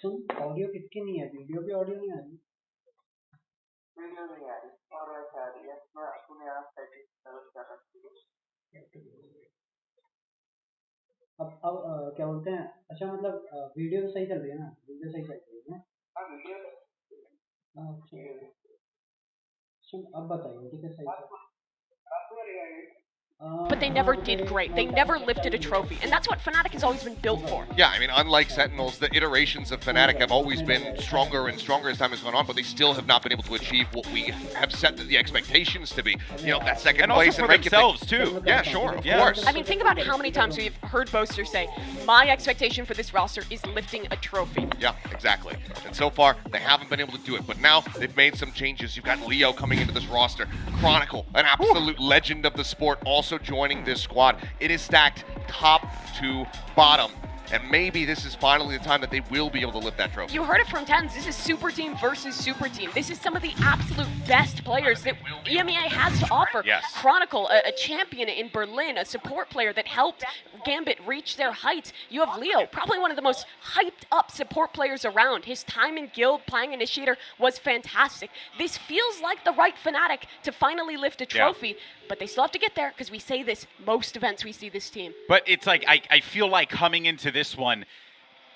सुन audio किसकी नहीं है, वीडियो पे ऑडियो नहीं आ रही, वीडियो नहीं आ रही और वैसे आ रही है। मैं अपने आप सेटिंग कर रखी हूँ। अब क्या बोलते हैं, अच्छा मतलब वीडियो तो सही चल रही है ना, वीडियो सही चल रही है ना? हाँ वीडियो अच्छा सुन अब बताइए ठीक है, सही चल But they never did great. They never lifted a trophy. And that's what Fnatic has always been built for. Yeah, I mean, unlike Sentinels, the iterations of Fnatic have always been stronger and stronger as time has gone on, but they still have not been able to achieve what we have set the expectations to be. You know, that second And place also for and themselves, too. Yeah, sure, of course. I mean, think about how many times we've heard Boaster say, my expectation for this roster is lifting a trophy. Yeah, exactly. And so far, they haven't been able to do it. But now, they've made some changes. You've got Leo coming into this roster. Chronicle, an absolute legend of the sport, also joining this squad. It is stacked top to bottom. And maybe this is finally the time that they will be able to lift that trophy. You heard it from Tens. This is super team versus super team. This is some of the absolute best players that EMEA has to offer. Yes. Chronicle, a champion in Berlin, a support player that helped Gambit reach their heights. You have Leo, probably one of the most hyped up support players around. His time in Guild playing Initiator was fantastic. This feels like the right Fnatic to finally lift a trophy, but they still have to get there because we say this most events we see this team. But it's like, I feel like coming into this one,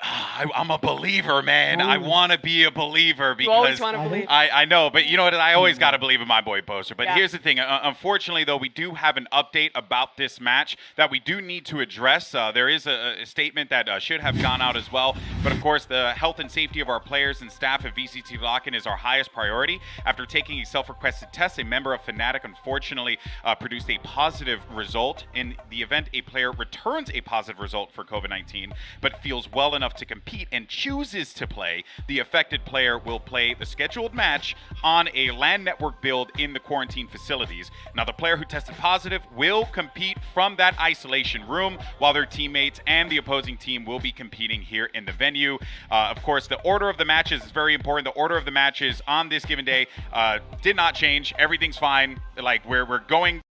I'm a believer, man. I want to be a believer because You always want to believe. I know, but you know what? I always got to believe in my boy Boaster. But Yeah. here's the thing. Unfortunately, though, we do have an update about this match that we do need to address. There is a statement that should have gone out as well. But of course, the health and safety of our players and staff at VCT Lock-in is our highest priority. After taking a self-requested test, a member of Fnatic unfortunately produced a positive result. In the event a player returns a positive result for COVID-19, but feels well enough to compete and chooses to play, the affected player will play the scheduled match on a LAN network build in the quarantine facilities. Now, the player who tested positive will compete from that isolation room, while their teammates and the opposing team will be competing here in the venue. Of course, the order of the matches is very important. The order of the matches on this given day did not change. Everything's fine. Like, we're going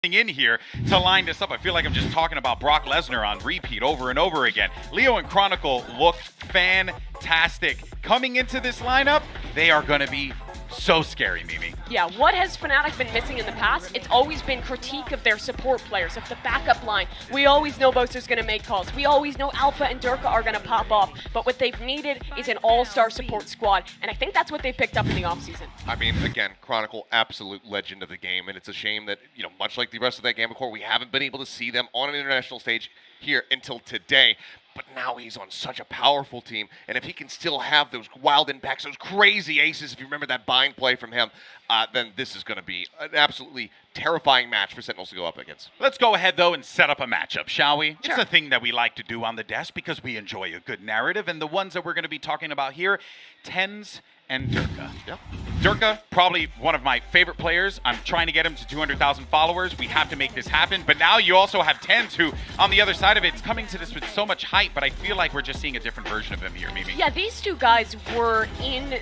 in here to line this up. I feel like I'm just talking about Brock Lesnar on repeat over and over again. Leo and Chronicle look fantastic. Coming into this lineup, they are going to be so scary, Mimi. Yeah, what has Fnatic been missing in the past? It's always been critique of their support players, of the backup line. We always know Boaster's going to make calls. We always know Alpha and Durka are going to pop off. But what they've needed is an all-star support squad, and I think that's what they picked up in the offseason. I mean, again, Chronicle, absolute legend of the game, and it's a shame that, you know, much like the rest of that Gambit core, we haven't been able to see them on an international stage here until today. But now he's on such a powerful team, and if he can still have those wild impacts, those crazy aces, if you remember that bind play from him, then this is going to be an absolutely terrifying match for Sentinels to go up against. Let's go ahead, though, and set up a matchup, shall we? Sure. It's a thing that we like to do on the desk because we enjoy a good narrative, and the ones that we're going to be talking about here, Tens and Durka. Yep. Durka, probably one of my favorite players. I'm trying to get him to 200,000 followers. We have to make this happen. But now you also have Tens, who, on the other side of it, is coming to this with so much hype, but I feel like we're just seeing a different version of him here, Mimi. Yeah, these two guys were in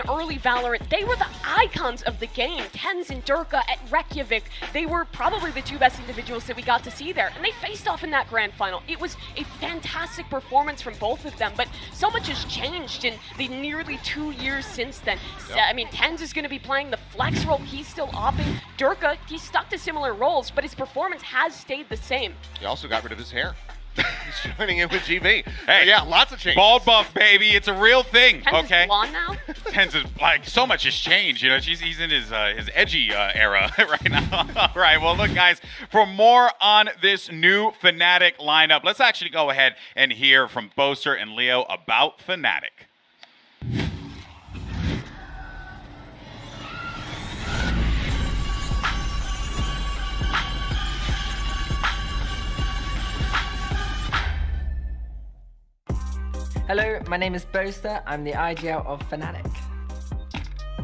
early Valorant. They were the icons of the game. Tens and Durka at Reykjavik. They were probably the two best individuals that we got to see there. And they faced off in that grand final. It was a fantastic performance from both of them, but so much has changed in the nearly 2 years since then. Yep. I mean, Tens is going to be playing the flex role. He's still opping. Durka, he's stuck to similar roles, but his performance has stayed the same. He also got rid of his hair. He's joining in with GB. Hey, yeah, lots of changes. Bald buff, baby. It's a real thing, Tens okay? is blonde now. Tens is, like, so much has changed. You know, he's in his edgy era right now. All right, well, look, guys, for more on this new Fnatic lineup, let's actually go ahead and hear from Boaster and Leo about Fnatic. Hello, my name is Boaster. I'm the IGL of Fnatic.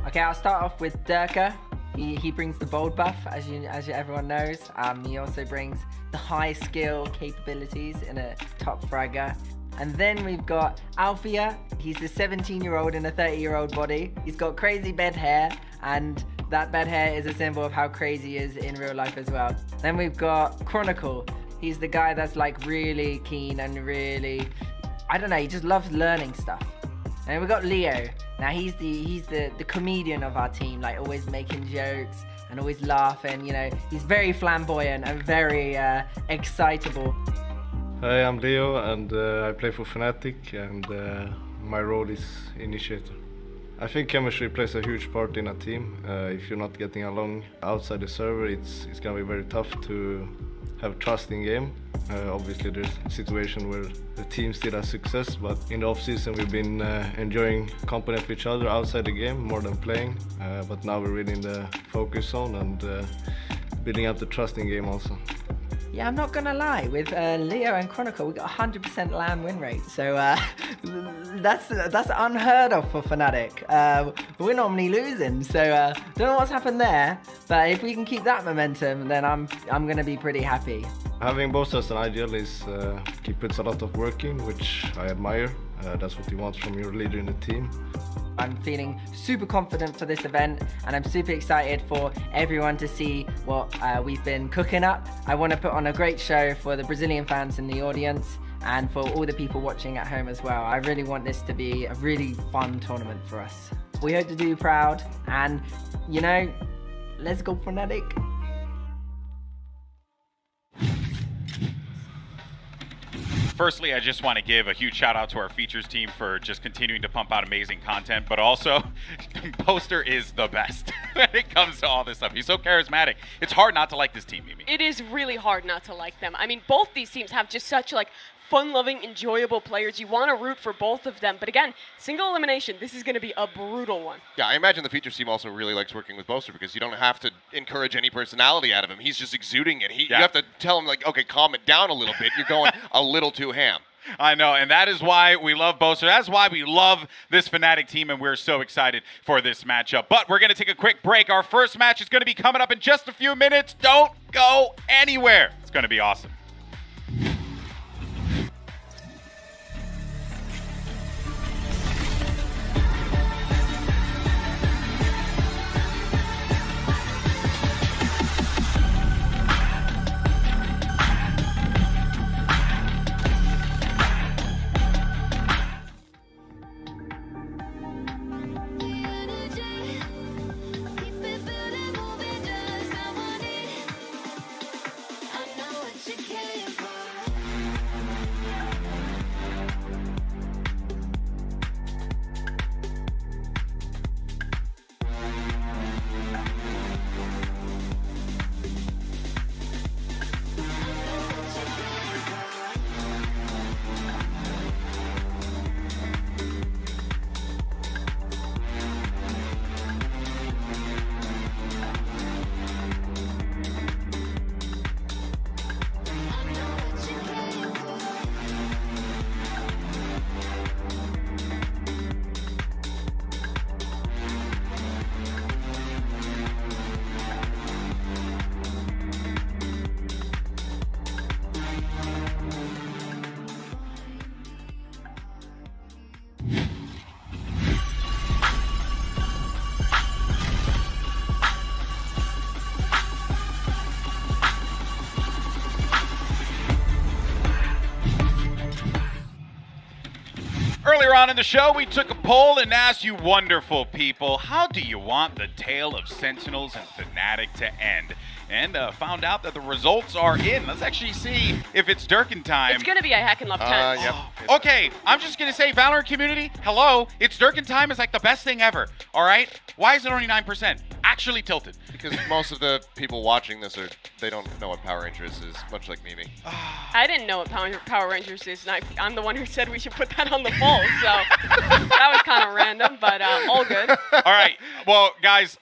Okay, I'll start off with Durka. He brings the bold buff, as everyone knows. He also brings the high skill capabilities in a top fragger. And then we've got Althea. He's a 17-year-old in a 30-year-old body. He's got crazy bed hair, and that bed hair is a symbol of how crazy he is in real life as well. Then we've got Chronicle. He's the guy that's like really keen and really, I don't know, he just loves learning stuff. And we've got Leo. Now he's the comedian of our team, like always making jokes and always laughing, you know. He's very flamboyant and very excitable. Hi, I'm Leo and I play for Fnatic, and my role is initiator. I think chemistry plays a huge part in a team. If you're not getting along outside the server, it's gonna be very tough to have trust in game. Obviously there's a situation where the team still has success, but in the off-season we've been enjoying company of each other outside the game more than playing. But now we're really in the focus zone and building up the trust in game also. Yeah, I'm not gonna lie, with Leo and Chronicle, we got 100% LAN win rate, so that's unheard of for Fnatic. We're normally losing, so don't know what's happened there, but if we can keep that momentum, then I'm gonna be pretty happy. Having both as an ideal is he puts a lot of work in, which I admire. That's what you want from your leader in the team. I'm feeling super confident for this event, and I'm super excited for everyone to see what we've been cooking up. I want to put on a great show for the Brazilian fans in the audience and for all the people watching at home as well. I really want this to be a really fun tournament for us. We hope to do you proud, and you know, let's go Fnatic. Firstly, I just want to give a huge shout out to our features team for just continuing to pump out amazing content, but also Poster is the best when it comes to all this stuff. He's so charismatic. It's hard not to like this team, Mimi. It is really hard not to like them. I mean, both these teams have just such like fun-loving, enjoyable players. You want to root for both of them. But again, single elimination, this is going to be a brutal one. Yeah, I imagine the features team also really likes working with Boaster because you don't have to encourage any personality out of him. He's just exuding it. You have to tell him, like, okay, calm it down a little bit. You're going a little too ham. I know, and that is why we love Boaster. That's why we love this Fnatic team, and we're so excited for this matchup. But we're going to take a quick break. Our first match is going to be coming up in just a few minutes. Don't go anywhere. It's going to be awesome. Earlier on in the show, we took a poll and asked you wonderful people, how do you want the tale of Sentinels and Fnatic to end? And found out that the results are in. Let's actually see if it's Durkin time. It's going to be a Hack and Love 10. Yep. Okay, I'm just going to say, Valorant community, hello, it's Durkin time is like the best thing ever, all right? Why is it only 9%? Actually tilted. Because most of the people watching this they don't know what Power Rangers is, much like Mimi. I didn't know what Power Rangers is, and I'm the one who said we should put that on the poll, so that was kind of random, but all good. All right, well, guys,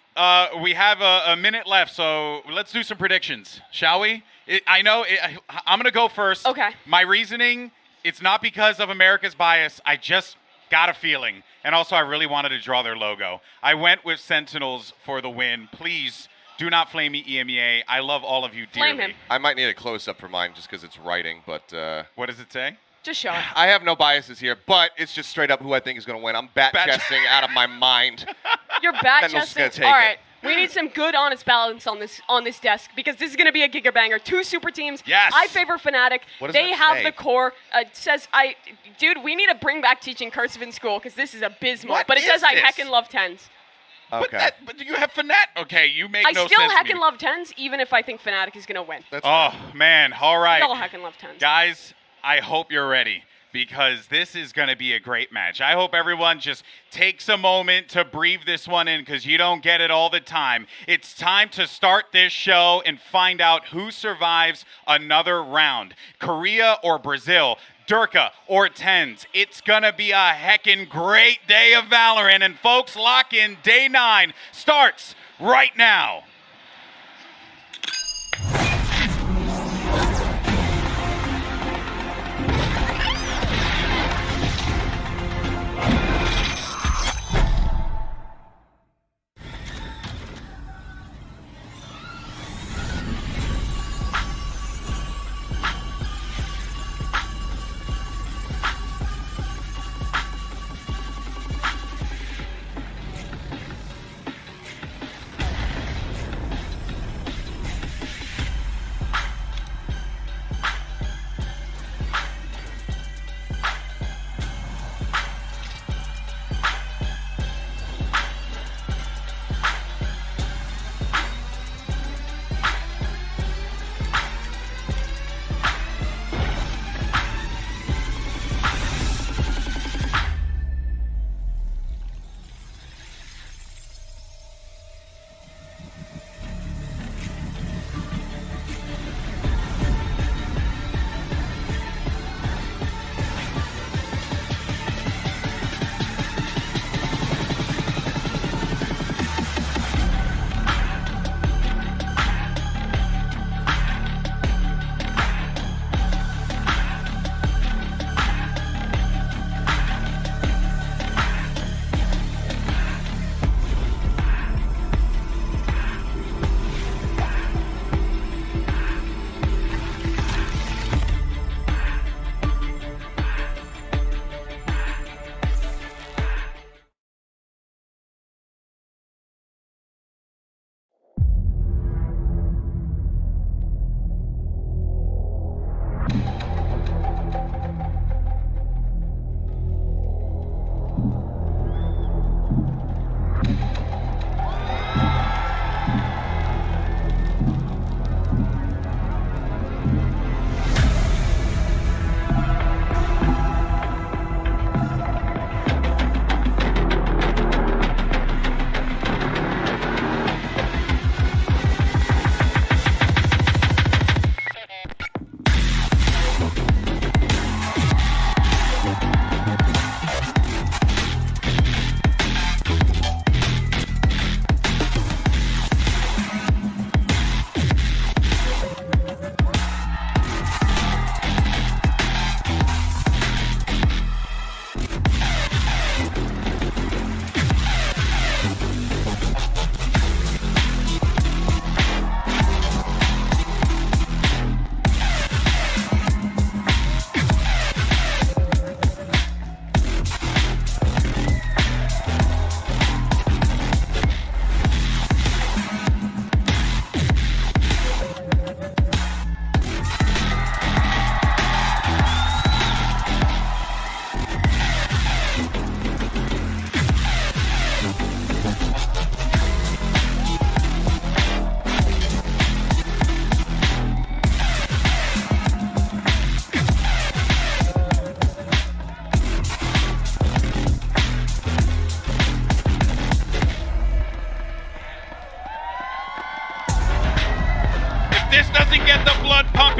we have a minute left, so let's do some predictions, shall we? I'm going to go first. Okay. My reasoning It's not because of America's bias. I just got a feeling. And also, I really wanted to draw their logo. I went with Sentinels for the win. Please do not flame me, EMEA. I love all of you dearly. Flame him. I might need a close-up for mine just because it's writing, but What does it say? Just show it. I have no biases here, but it's just straight up who I think is going to win. I'm bat-chesting out of my mind. You're bat Sentinel's chesting. gonna take All right. it. We need some good, honest balance on this desk because this is going to be a giga banger. 2 super teams. Yes. I favor Fnatic. What does They that have say? the core. Dude, we need to bring back teaching cursive in school because this is abysmal. What but it is says I this? heckin' love tens. Okay. But you have Fnatic. Okay, you make I no still sense to me. heckin' love tens, even if I think Fnatic is going to win. That's Oh, man. All right. Still heckin' love tens. Guys, I hope you're ready because this is going to be a great match. I hope everyone just takes a moment to breathe this one in because you don't get it all the time. It's time to start this show and find out who survives another round. Korea or Brazil, Durka or Tens. It's going to be a heckin' great day of Valorant. And folks, lock in. Day 9 starts right now.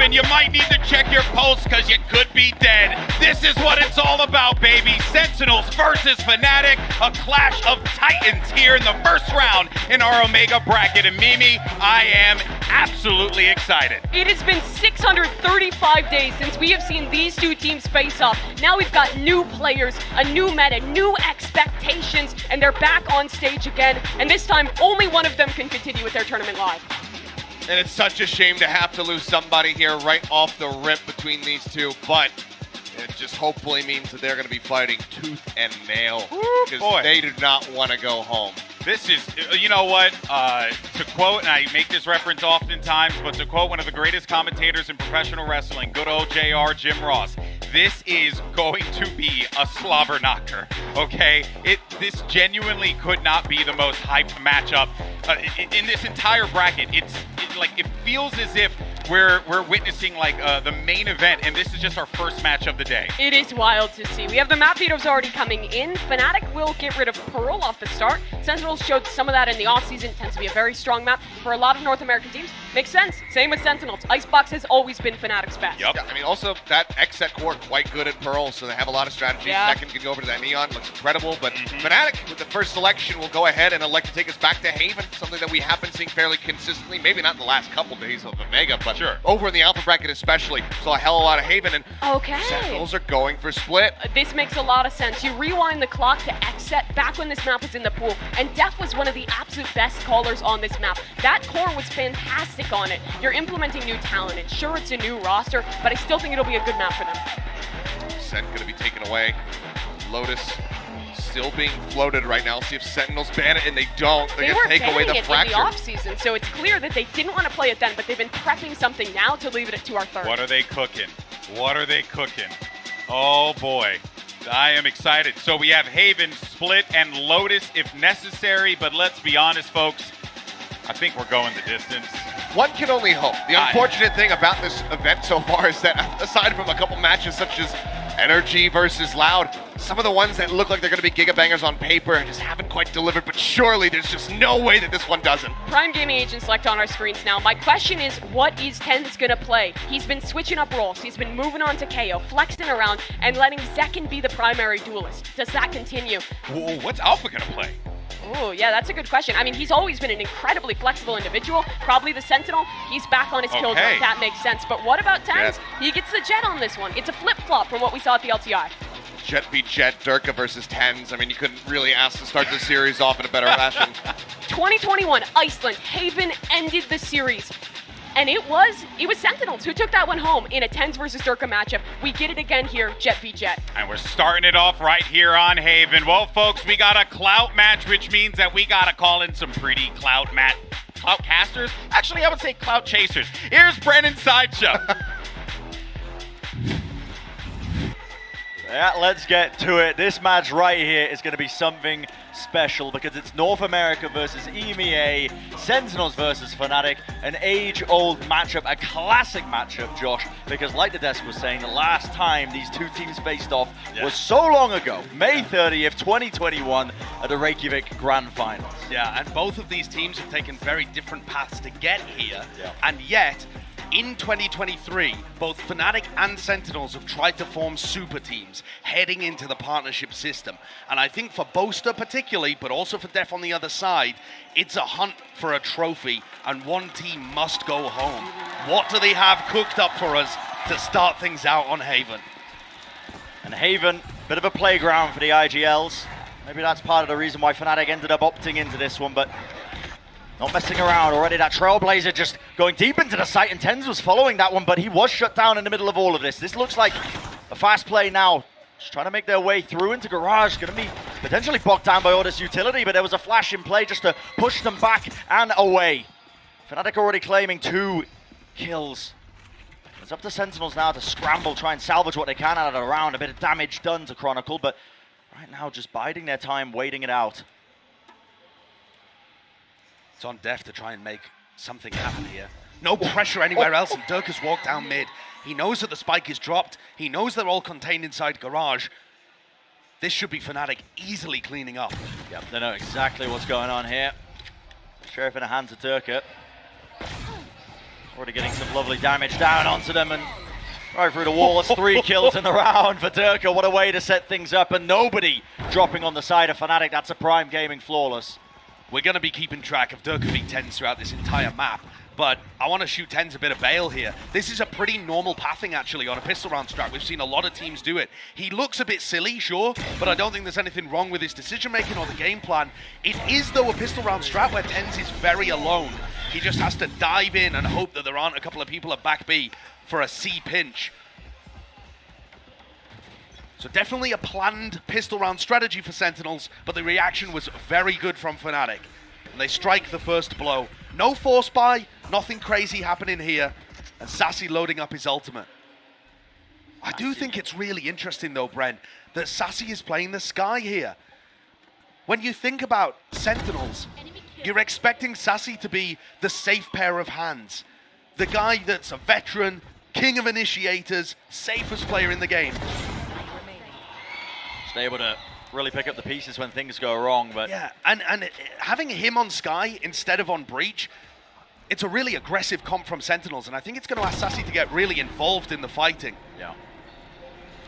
pumping, you might need to check your pulse because you could be dead. This is what it's all about, baby. Sentinels versus Fnatic, a clash of titans here in the first round in our Omega bracket. And Mimi, I am absolutely excited. It has been 635 days since we have seen these two teams face off. Now we've got new players, a new meta, new expectations, and they're back on stage again. And this time, only one of them can continue with their tournament live. And it's such a shame to have to lose somebody here right off the rip between these two, but it just hopefully means that they're going to be fighting tooth and nail because they do not want to go home. This is, you know what, to quote, and I make this reference oftentimes, but to quote one of the greatest commentators in professional wrestling, good old JR, Jim Ross, this is going to be a slobber knocker, okay? This genuinely could not be the most hyped matchup in this entire bracket. It feels as if we're witnessing like the main event, and this is just our first match of the day. It is wild to see. We have the map vetoes already coming in. Fnatic will get rid of Pearl off the start. Sentinels showed some of that in the offseason. Tends to be a very strong map for a lot of North American teams. Makes sense. Same with Sentinels. Icebox has always been Fnatic's best. Yep. Yeah, I mean, also that X-Set core quite good at Pearl, so they have a lot of strategies. Yeah. Second can go over to that Neon, looks incredible. But Fnatic, with the first selection, will go ahead and elect to take us back to Haven, something that we have been seeing fairly consistently. Maybe not in the last couple days of Omega, but over in the Alpha bracket especially, saw a hell of a lot of Haven, and Sentinels are going for split. This makes a lot of sense. You rewind the clock to X-Set back when this map was in the pool, and Def was one of the absolute best callers on this map. That core was fantastic on it. You're implementing new talent, and sure, it's a new roster, but I still think it'll be a good map for them. Sent going to be taken away. Lotus still being floated right now. See if Sentinels ban it, and they don't. They're going to take away the fracture. In the off-season, so it's clear that they didn't want to play it then, but they've been prepping something now to leave it to our third. What are they cooking? What are they cooking? Oh boy, I am excited. So we have Haven, Split, and Lotus if necessary, but let's be honest, folks, I think we're going the distance. One can only hope. The unfortunate thing about this event so far is that aside from a couple matches such as Energy versus Loud, some of the ones that look like they're going to be gigabangers on paper just haven't quite delivered, but surely there's just no way that this one doesn't. Prime Gaming Agent select on our screens now. My question is, what is Tens going to play? He's been switching up roles. He's been moving on to KO, flexing around, and letting Zekin be the primary duelist. Does that continue? Whoa, what's Alpha going to play? Oh, yeah, that's a good question. I mean, he's always been an incredibly flexible individual. Probably the Sentinel. He's back on his kill drone. That makes sense. But what about Tens? He gets the Jet on this one. It's a flip-flop from what we saw at the LTI. Jet v Jet, Durka versus Tens. I mean, you couldn't really ask to start the series off in a better fashion. 2021, Iceland, Haven ended the series. And it was Sentinels who took that one home in a Tens versus Durka matchup. We get it again here, Jet v Jet. And we're starting it off right here on Haven. Well, folks, we got a clout match, which means that we got to call in some pretty clout casters. Actually, I would say clout chasers. Here's Brennan Sideshow. Yeah, let's get to it. This match right here is going to be something special because it's North America versus EMEA, Sentinels versus Fnatic, an age-old matchup, a classic matchup, Josh, because like the desk was saying, the last time these two teams faced off was so long ago, May 30th, 2021, at the Reykjavik Grand Finals. Yeah, and both of these teams have taken very different paths to get here, and yet, in 2023, both Fnatic and Sentinels have tried to form super teams heading into the partnership system. And I think for Boaster particularly, but also for Def on the other side, it's a hunt for a trophy, and one team must go home. What do they have cooked up for us to start things out on Haven? And Haven, bit of a playground for the IGLs. Maybe that's part of the reason why Fnatic ended up opting into this one, but not messing around already. That Trailblazer just going deep into the site, and Tens was following that one, but he was shut down in the middle of all of this. This looks like a fast play now. Just trying to make their way through into Garage. Going to be potentially bogged down by all this utility, but there was a flash in play just to push them back and away. Fnatic already claiming 2 kills. It's up to Sentinels now to scramble, try and salvage what they can out of the round. A bit of damage done to Chronicle, but right now just biding their time, waiting it out. It's on Def to try and make something happen here. No pressure anywhere else, and Dirk has walked down mid. He knows that the spike is dropped. He knows they're all contained inside Garage. This should be Fnatic easily cleaning up. Yep, they know exactly what's going on here. Sheriff in the hands of Durka. Already getting some lovely damage down onto them, and right through the wall. It's 3 kills in the round for Durka. What a way to set things up, and nobody dropping on the side of Fnatic. That's a Prime Gaming flawless. We're going to be keeping track of Durka v Tens throughout this entire map. but I want to shoot TenZ a bit of bail here. This is a pretty normal pathing, actually, on a pistol round strat. We've seen a lot of teams do it. He looks a bit silly, sure, but I don't think there's anything wrong with his decision-making or the game plan. It is, though, a pistol round strat where TenZ is very alone. He just has to dive in and hope that there aren't a couple of people at back B for a C pinch. So definitely a planned pistol round strategy for Sentinels, but the reaction was very good from Fnatic. And they strike the first blow. No force buy, nothing crazy happening here. And Sassy loading up his ultimate. I do think it's really interesting though, Bren, that Sassy is playing the Sky here. When you think about Sentinels, you're expecting Sassy to be the safe pair of hands. The guy that's a veteran, king of initiators, safest player in the game. Just able to really pick up the pieces when things go wrong, but yeah, and having him on Sky instead of on Breach, it's a really aggressive comp from Sentinels, and I think it's going to ask Sassy to get really involved in the fighting. Yeah.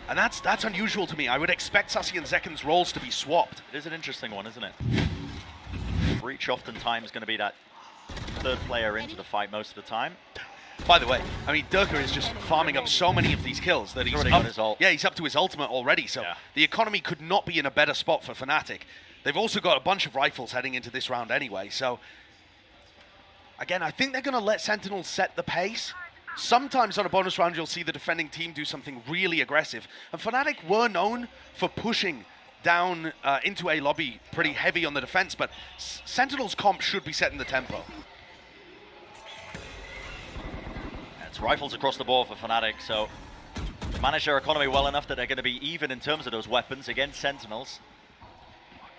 And that's unusual to me. I would expect Sassy and Zeken's roles to be swapped. It is an interesting one, isn't it? Breach oftentimes going to be that third player into the fight most of the time. By the way, I mean, Durka is just farming up so many of these kills that he's already up, got his ult. Yeah, he's up to his ultimate already, so yeah. The economy could not be in a better spot for Fnatic. They've also got a bunch of rifles heading into this round anyway, so again, I think they're going to let Sentinels set the pace. Sometimes on a bonus round, you'll see the defending team do something really aggressive, and Fnatic were known for pushing down into a lobby pretty heavy on the defense, but Sentinels' comp should be setting the tempo. It's rifles across the board for Fnatic, so they manage their economy well enough that they're going to be even in terms of those weapons against Sentinels.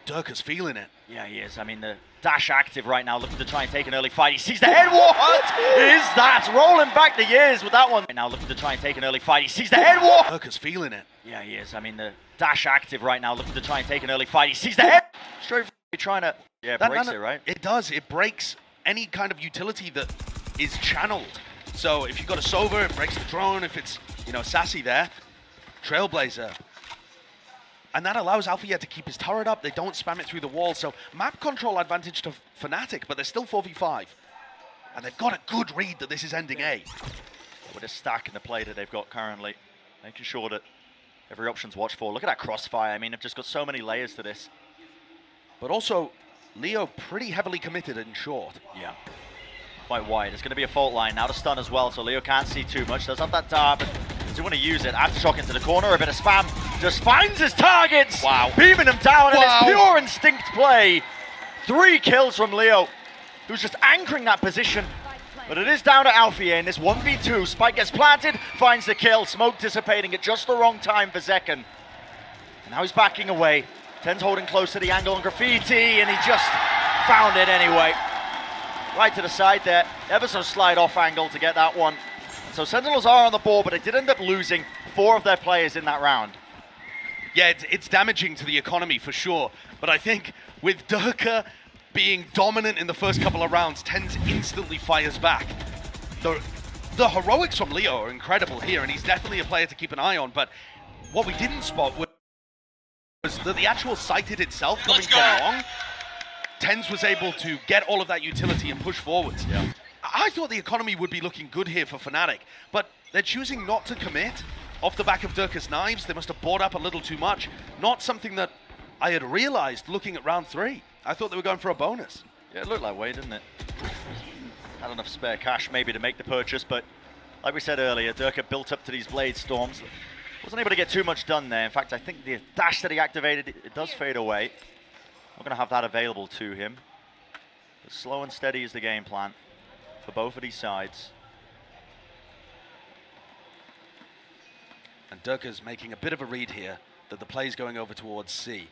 Durka's feeling it. Yeah, he is. I mean, the dash active right now, looking to try and take an early fight. He sees the head. What is that? Rolling back the years with that one. Right now, looking to try and take an early fight. He sees the head. What? Durka's feeling it. Yeah, he is. I mean, the dash active right now, looking to try and take an early fight. He sees the head. Straight trying to. Yeah, breaks it, right? It does. It breaks any kind of utility that is channeled. So if you've got a Sova, it breaks the drone. If it's, you know, Sassy there, Trailblazer. And that allows Alpha to keep his turret up. They don't spam it through the wall. So map control advantage to Fnatic, but they're still 4v5. And they've got a good read that this is ending A. With a stack in the play that they've got currently, making sure that every option's watched for. Look at that crossfire. I mean, they've just got so many layers to this. But also, Leo pretty heavily committed in short. Yeah. Quite wide. It's going to be a fault line. Now to stun as well, so Leo can't see too much. Does have that dart, but does he want to use it? Aftershock into the corner, a bit of spam. Just finds his targets! Wow. Beaming him down, Wow. and it's pure instinct play. 3 kills from Leo, who's just anchoring that position. But it is down to Alfie in this 1v2. Spike gets planted, finds the kill. Smoke dissipating at just the wrong time for Zeken. And now he's backing away. TenZ holding close to the angle on Graffiti, and he just found it anyway. Right to the side there, ever so slide off angle to get that one. So Sentinels are on the board, but they did end up losing 4 of their players in that round. Yeah, it's damaging to the economy for sure. But I think with Durka being dominant in the first couple of rounds, TenZ instantly fires back. The heroics from Leo are incredible here, and he's definitely a player to keep an eye on. But what we didn't spot was that the actual sighted itself coming from long, TenZ was able to get all of that utility and push forwards. Yeah. I thought the economy would be looking good here for Fnatic, but they're choosing not to commit off the back of Durka's knives. They must have bought up a little too much. Not something that I had realized looking at round 3. I thought they were going for a bonus. Yeah, it looked that way, didn't it? Had enough spare cash maybe to make the purchase, but like we said earlier, Durka built up to these Blade Storms. Wasn't able to get too much done there. In fact, I think the dash that he activated, it does fade away. Not going to have that available to him. But slow and steady is the game plan for both of these sides. And Durka's making a bit of a read here that the play's going over towards C.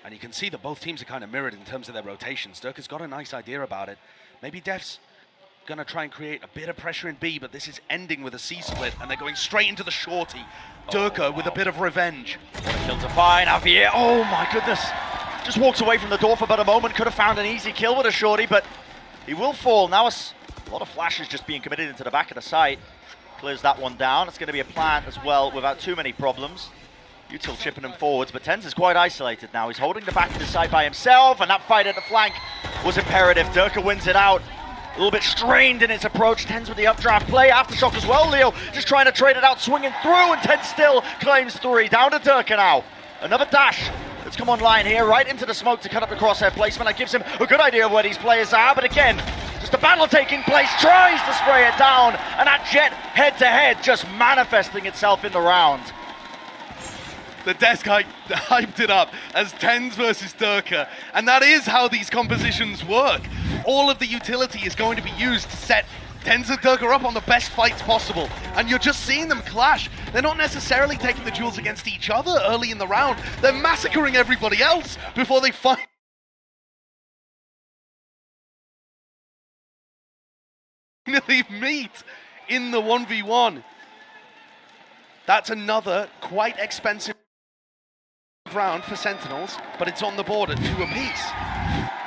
And you can see that both teams are kind of mirrored in terms of their rotations. Durka's got a nice idea about it. Maybe Def's going to try and create a bit of pressure in B, but this is ending with a C split, and they're going straight into the shorty. Durka with a bit of revenge. Kill to find Javier. Oh my goodness. Just walks away from the door for about a moment. Could have found an easy kill with a shorty, but he will fall. Now a lot of flashes just being committed into the back of the site. Clears that one down. It's going to be a plant as well without too many problems. Util chipping him forwards, but TenZ is quite isolated now. He's holding the back of the side by himself, and that fight at the flank was imperative. Durka wins it out. little bit strained in its approach. TenZ with the updraft play. Aftershock as well. Leo just trying to trade it out, swinging through, and TenZ still claims 3. Down to Durka now. Another dash that's come online here, right into the smoke to cut up the crosshair placement. That gives him a good idea of where these players are, but again, just a battle taking place, tries to spray it down, and that Jet head-to-head just manifesting itself in the round. The desk hyped it up as TenZ versus Durka, and that is how these compositions work. All of the utility is going to be used to set TenZ and Durka up on the best fights possible, and you're just seeing them clash. They're not necessarily taking the duels against each other early in the round, they're massacring everybody else before they fight. Finally meet in the 1v1. That's another quite expensive round for Sentinels, but it's on the board at 2 apiece.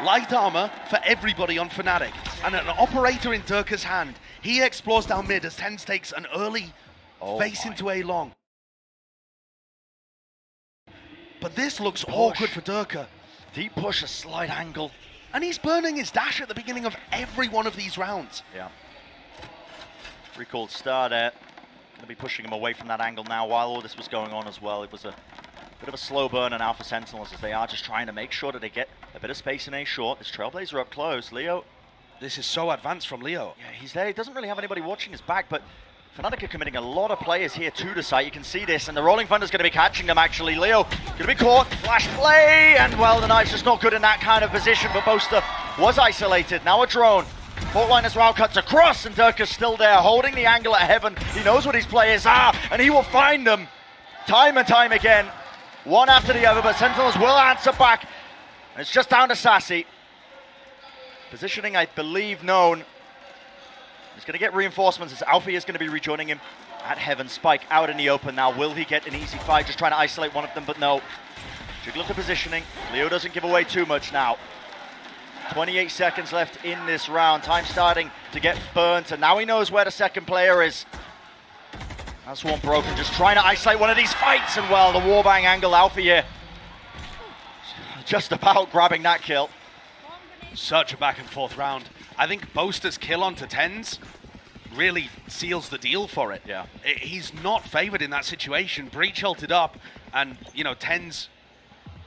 Light armor for everybody on Fnatic, and an operator in Durka's hand. He explores down mid as TenZ takes an early face into A long. But this looks awkward for Durka. Deep push, a slight angle. And he's burning his dash at the beginning of every one of these rounds. Yeah. Recalled star there. Going to be pushing him away from that angle now while all this was going on as well. It was a bit of a slow burn on Alpha Sentinels as they are just trying to make sure that they get a bit of space in A short. This Trailblazer up close. Leo. This is so advanced from Leo. Yeah, he's there. He doesn't really have anybody watching his back, but Fnatic are committing a lot of players here to the site. You can see this, and the Rolling Thunder's going to be catching them, actually. Leo going to be caught. Flash play, and well, the knife's just not good in that kind of position, but Boaster was isolated. Now a drone. Fault line as well cuts across, and Durka's still there, holding the angle at Heaven. He knows what his players are, and he will find them time and time again. One after the other, but Sentinels will answer back. It's just down to Sassy. Positioning, I believe, known. He's going to get reinforcements as Alfie is going to be rejoining him at Heaven. Spike out in the open now. Will he get an easy fight? Just trying to isolate one of them, but no. Jiggle up the positioning. Leo doesn't give away too much now. 28 seconds left in this round. Time starting to get burnt, and now he knows where the second player is. That's one broken, just trying to isolate one of these fights, and well, the warbang angle, Alfie here just about grabbing that kill. Such a back and forth round. I think Boaster's kill onto TenZ really seals the deal for it. Yeah. He's not favored in that situation. Breach ulted up, and you know, TenZ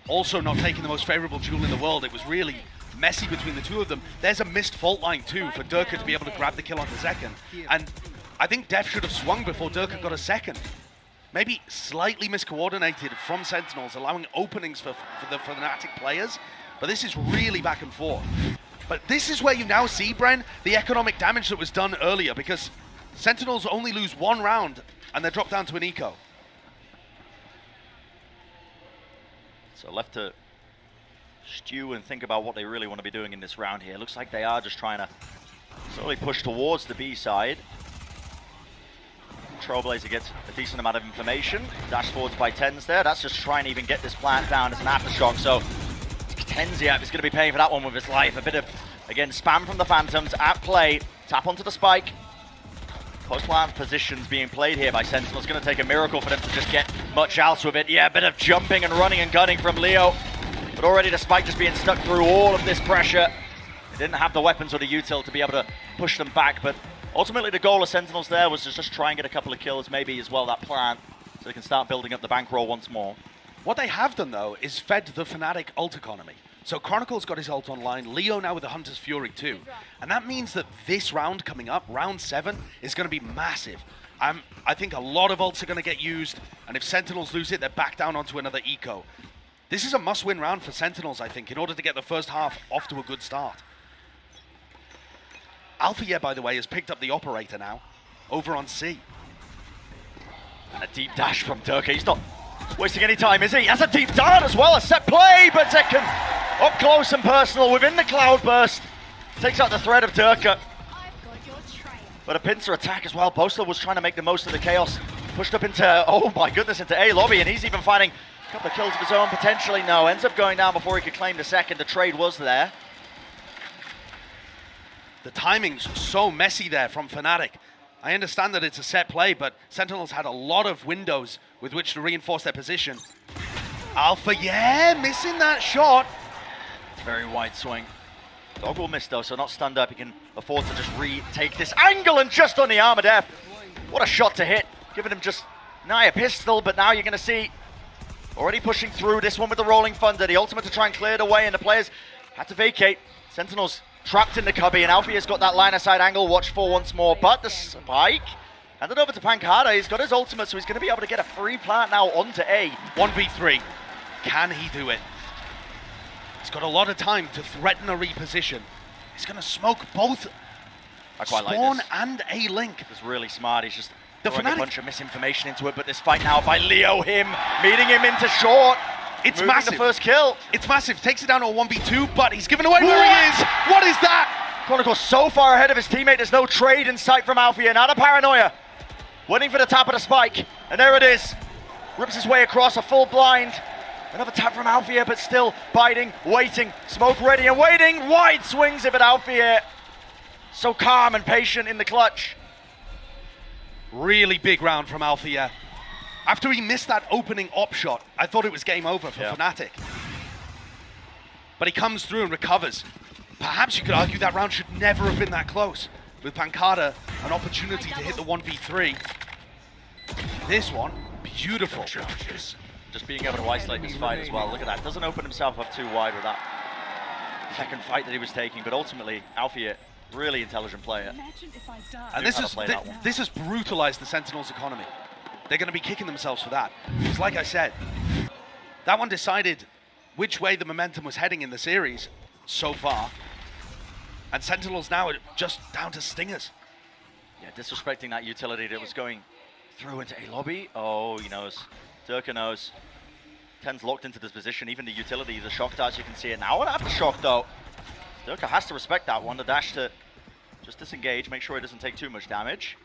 also not taking the most favorable duel in the world. It was really messy between the two of them. There's a missed fault line too for Durka to be able to grab the kill onto second. And I think Def should have swung before Durka got a second. Maybe slightly miscoordinated from Sentinels, allowing openings for the Fnatic players. But this is really back and forth. But this is where you now see, Bren, the economic damage that was done earlier, because Sentinels only lose 1 round and they're dropped down to an eco. So left to stew and think about what they really want to be doing in this round here. Looks like they are just trying to slowly push towards the B side. Trailblazer gets a decent amount of information. Dash forwards by TenZ there. That's just trying to even get this plant down as an aftershock. So TenZ is going to be paying for that one with his life. A bit of, again, spam from the Phantoms at play. Tap onto the spike. Post-plant positions being played here by Sentinels. Going to take a miracle for them to just get much else with it. Yeah, a bit of jumping and running and gunning from Leo. But already the spike just being stuck through all of this pressure. They didn't have the weapons or the util to be able to push them back, but ultimately the goal of Sentinels there was to just try and get a couple of kills, maybe as well that plant, so they can start building up the bankroll once more. What they have done, though, is fed the Fnatic ult economy. So Chronicle's got his ult online, Leo now with the Hunter's Fury too. And that means that this round coming up, round 7, is going to be massive. I think a lot of ults are going to get used, and if Sentinels lose it, they're back down onto another eco. This is a must-win round for Sentinels, I think, in order to get the first half off to a good start. Alpha, by the way, has picked up the operator now, over on C. And a deep dash from Durka. He's not wasting any time, is he? He has a deep dart as well, a set play, but Zekken up close and personal within the cloudburst. Takes out the threat of Durka. But a pincer attack as well. Boaster was trying to make the most of the chaos. Pushed up into, oh my goodness, into A lobby, and he's even finding a couple of kills of his own, potentially. No, ends up going down before he could claim the second. The trade was there. The timing's so messy there from Fnatic. I understand that it's a set play, but Sentinels had a lot of windows with which to reinforce their position. Alpha, yeah, missing that shot. It's a very wide swing. Dog will miss though, so not stand up. He can afford to just retake this angle and just on the arm of death. What a shot to hit. Giving him just nigh a pistol, but now you're going to see already pushing through this one with the Rolling Thunder. The ultimate to try and clear it away, and the players had to vacate. Sentinels trapped in the cubby, and Alfia's got that line of sight angle. Watch for once more, but the spike handed over to Pancada. He's got his ultimate, so he's going to be able to get a free plant now onto A. 1v3. Can he do it? He's got a lot of time to threaten a reposition. He's going to smoke both I quite Spawn like this. and A-Link. It's really smart. He's just The throwing a Fnatic- bunch of misinformation into it, but this fight now by Leo, meeting him into short. It's moving massive. the first kill. It's massive. Takes it down to a 1v2, but he's given away where he is. What is that? Chronicle so far ahead of his teammate. There's no trade in sight from Alfia. Now the paranoia. Waiting for the tap of the spike. And there it is. Rips his way across a full blind. Another tap from Alfia, but still biting, waiting. Smoke ready and waiting. Wide swings it at Alfia. So calm and patient in the clutch. Really big round from Althea. After he missed that opening op shot, I thought it was game over for Fnatic. But he comes through and recovers. Perhaps you could argue that round should never have been that close. With Pancada, an opportunity to hit the 1v3. This one, beautiful. Just being able to isolate this fight as well. Look at that. Doesn't open himself up too wide with that second fight that he was taking. But ultimately, Alfia, really intelligent player. And this has brutalized the Sentinels' economy. They're going to be kicking themselves for that. Because like I said, that one decided which way the momentum was heading in the series so far. And Sentinels now are just down to stingers. Yeah, disrespecting that utility that was going through into a lobby. Oh, he knows. Durka knows. Ten's locked into this position. Even the utility, the shock darts, you can see it now. What after shock though? Durka has to respect that one. The dash to just disengage, make sure he doesn't take too much damage.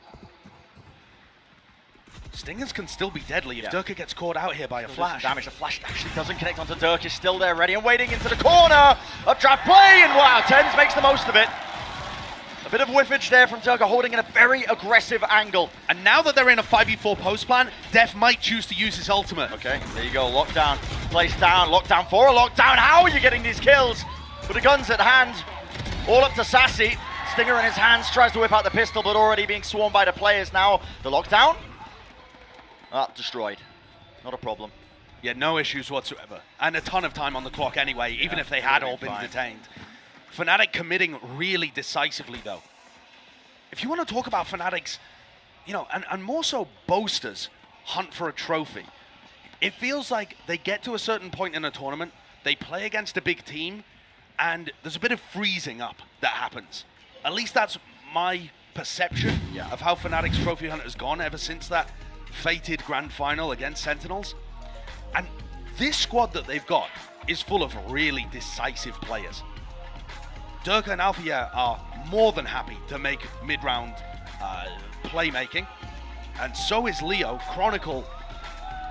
Stingers can still be deadly if Durka gets caught out here by a flash. Damage. The flash actually doesn't connect onto Durk. He's still there, ready and waiting into the corner. A trap play, and wow, Tens makes the most of it. A bit of whiffage there from Durka, holding in a very aggressive angle. And now that they're in a 5v4 post plan, Def might choose to use his ultimate. Okay, there you go. Lockdown, placed down, lockdown for a lockdown. How are you getting these kills? With the guns at hand, all up to Sassy. Stinger in his hands, tries to whip out the pistol, but already being swarmed by the players now. The lockdown. Destroyed. Not a problem. Yeah, no issues whatsoever. And a ton of time on the clock anyway, even if they had all been detained. Fnatic committing really decisively though. If you want to talk about Fnatic's, you know, and more so boasters hunt for a trophy, it feels like they get to a certain point in a tournament, they play against a big team, and there's a bit of freezing up that happens. At least that's my perception of how Fnatic's trophy hunt has gone ever since that fated grand final against Sentinels. And this squad that they've got is full of really decisive players. Durka and Alfia are more than happy to make mid-round playmaking, and so is Leo. Chronicle,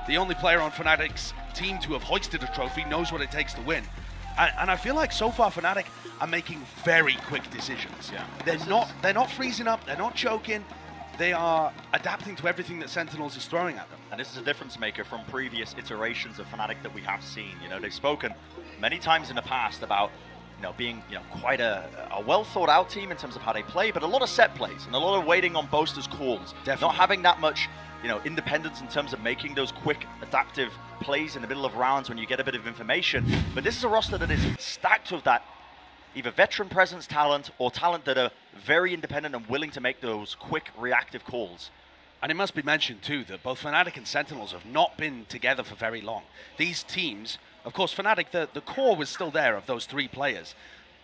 the only player on Fnatic's team to have hoisted a trophy, knows what it takes to win. And I feel like so far Fnatic are making very quick decisions. They're not freezing up, they're not choking. They are adapting to everything that Sentinels is throwing at them. And this is a difference maker from previous iterations of Fnatic that we have seen. You know, they've spoken many times in the past about, you know, being, you know, quite a well thought out team in terms of how they play, but a lot of set plays and a lot of waiting on boasters' calls. Definitely. Not having that much, you know, independence in terms of making those quick adaptive plays in the middle of rounds when you get a bit of information. But this is a roster that is stacked with that either veteran presence talent or talent that are very independent and willing to make those quick reactive calls. And it must be mentioned too that both Fnatic and Sentinels have not been together for very long. These teams, of course Fnatic, the core was still there of those three players,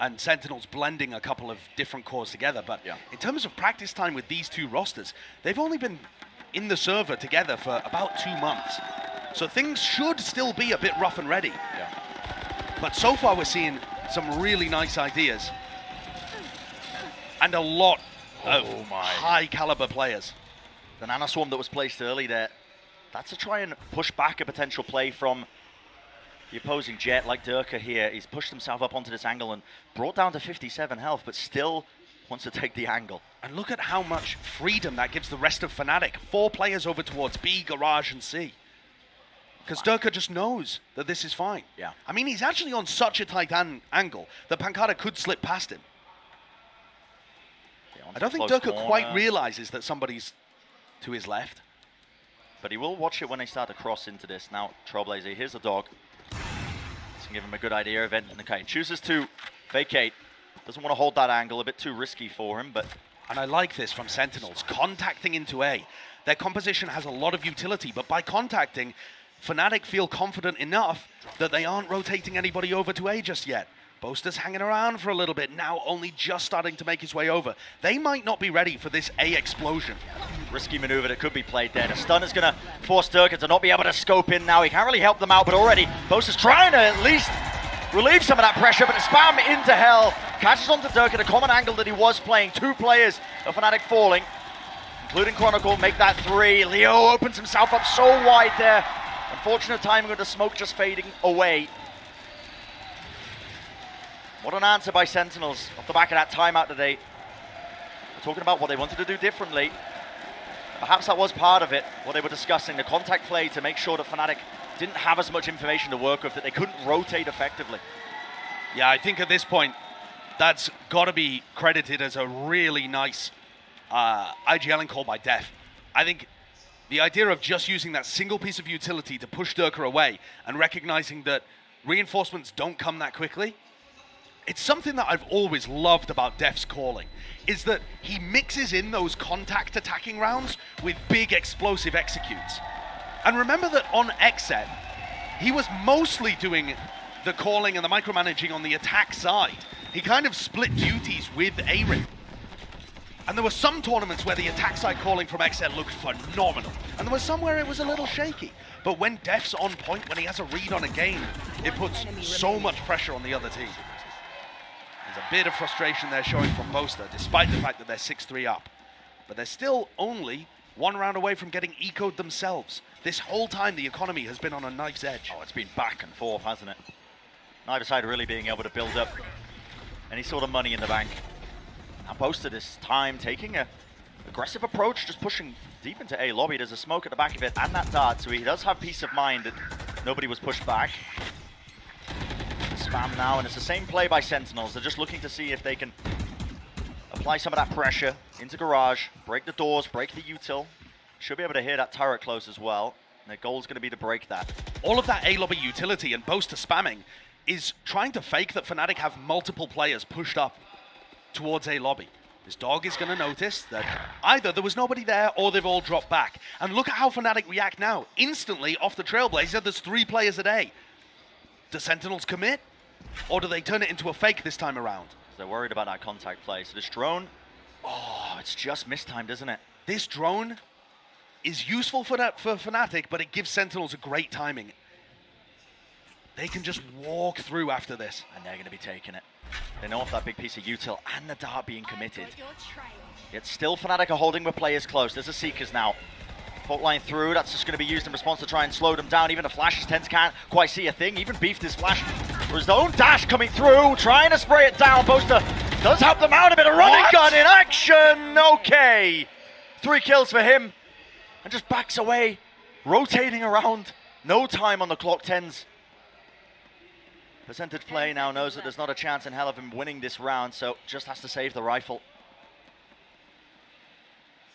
and Sentinels blending a couple of different cores together, but in terms of practice time with these two rosters, they've only been in the server together for about 2 months. So things should still be a bit rough and ready. But so far we're seeing some really nice ideas and a lot of high caliber players. The Nano Swarm that was placed early there, that's to try and push back a potential play from the opposing Jet like Durka here. He's pushed himself up onto this angle and brought down to 57 health, but still wants to take the angle. And look at how much freedom that gives the rest of Fnatic. 4 players over towards B, Garage, and C. because Durka just knows that this is fine. Yeah. I mean, he's actually on such a tight angle that Pancada could slip past him. I don't think Durka quite realizes that somebody's to his left. But he will watch it when they start to cross into this. Now, Trailblazer, here's the dog. This can give him a good idea of it. And okay, chooses to vacate. Doesn't want to hold that angle, a bit too risky for him, but... And I like this from Sentinels, contacting into A. Their composition has a lot of utility, but by contacting, Fnatic feel confident enough that they aren't rotating anybody over to A just yet. Boaster's hanging around for a little bit, now only just starting to make his way over. They might not be ready for this A explosion. Risky maneuver that could be played there. The stun is going to force Durka to not be able to scope in now. He can't really help them out, but already Boaster's trying to at least relieve some of that pressure, but the spam into hell catches onto Durka, the common angle that he was playing. 2 players of Fnatic falling, including Chronicle, make that 3. Leo opens himself up so wide there. Unfortunate timing with the smoke just fading away. What an answer by Sentinels off the back of that timeout today. We're talking about what they wanted to do differently. Perhaps that was part of it, what they were discussing, the contact play to make sure that Fnatic didn't have as much information to work with, that they couldn't rotate effectively. Yeah, I think at this point, that's got to be credited as a really nice IGLing call by Def. I think the idea of just using that single piece of utility to push Durka away and recognizing that reinforcements don't come that quickly, it's something that I've always loved about Def's calling, is that he mixes in those contact attacking rounds with big explosive executes. And remember that on XSET, he was mostly doing the calling and the micromanaging on the attack side. He kind of split duties with Arin. And there were some tournaments where the attack side calling from XSET looked phenomenal. And there was some where it was a little shaky. But when Def's on point, when he has a read on a game, it puts so much pressure on the other team. There's a bit of frustration there showing from Boaster, despite the fact that they're 6-3 up. But they're still only 1 round away from getting ecoed themselves. This whole time, the economy has been on a knife's edge. Oh, it's been back and forth, hasn't it? Neither side really being able to build up any sort of money in the bank. Now Boaster this time taking a aggressive approach, just pushing deep into A lobby. There's a smoke at the back of it and that dart, so he does have peace of mind that nobody was pushed back. Spam now, and it's the same play by Sentinels. They're just looking to see if they can apply some of that pressure into Garage, break the doors, break the util. Should be able to hear that turret close as well. And their goal is going to be to break that. All of that A lobby utility and Boaster spamming is trying to fake that Fnatic have multiple players pushed up towards A lobby. This dog is going to notice that either there was nobody there or they've all dropped back. And look at how Fnatic react now. Instantly off the Trailblazer, there's 3 players at A. Do Sentinels commit? Or do they turn it into a fake this time around? They're worried about that contact play. So this drone, oh, it's just mistimed, isn't it? This drone is useful for Fnatic, but it gives Sentinels a great timing. They can just walk through after this. And they're going to be taking it. They know off that big piece of util and the dart being committed. Yet still Fnatic are holding with players close. There's a Seekers now. Fault line through, that's just going to be used in response to try and slow them down. Even the flashes, Tens can't quite see a thing. Even beefed his flash for his own dash coming through, trying to spray it down. Boaster does help them out, a bit of running gun in action. Okay. 3 kills for him. And just backs away, rotating around. No time on the clock, Tens. Percentage play now knows that there's not a chance in hell of him winning this round, so just has to save the rifle.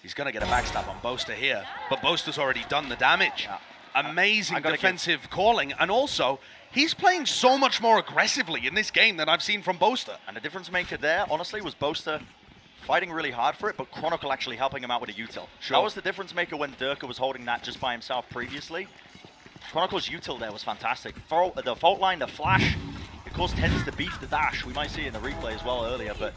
He's going to get a backstab on Boaster here, but Boaster's already done the damage. Yeah. Amazing defensive calling, and also, he's playing so much more aggressively in this game than I've seen from Boaster. And the difference maker there, honestly, was Boaster fighting really hard for it, but Chronicle actually helping him out with a util. Sure. That was the difference maker when Durka was holding that just by himself previously. Chronicle's util there was fantastic. The fault line, the flash, of course, tends to beef the dash. We might see it in the replay as well earlier, but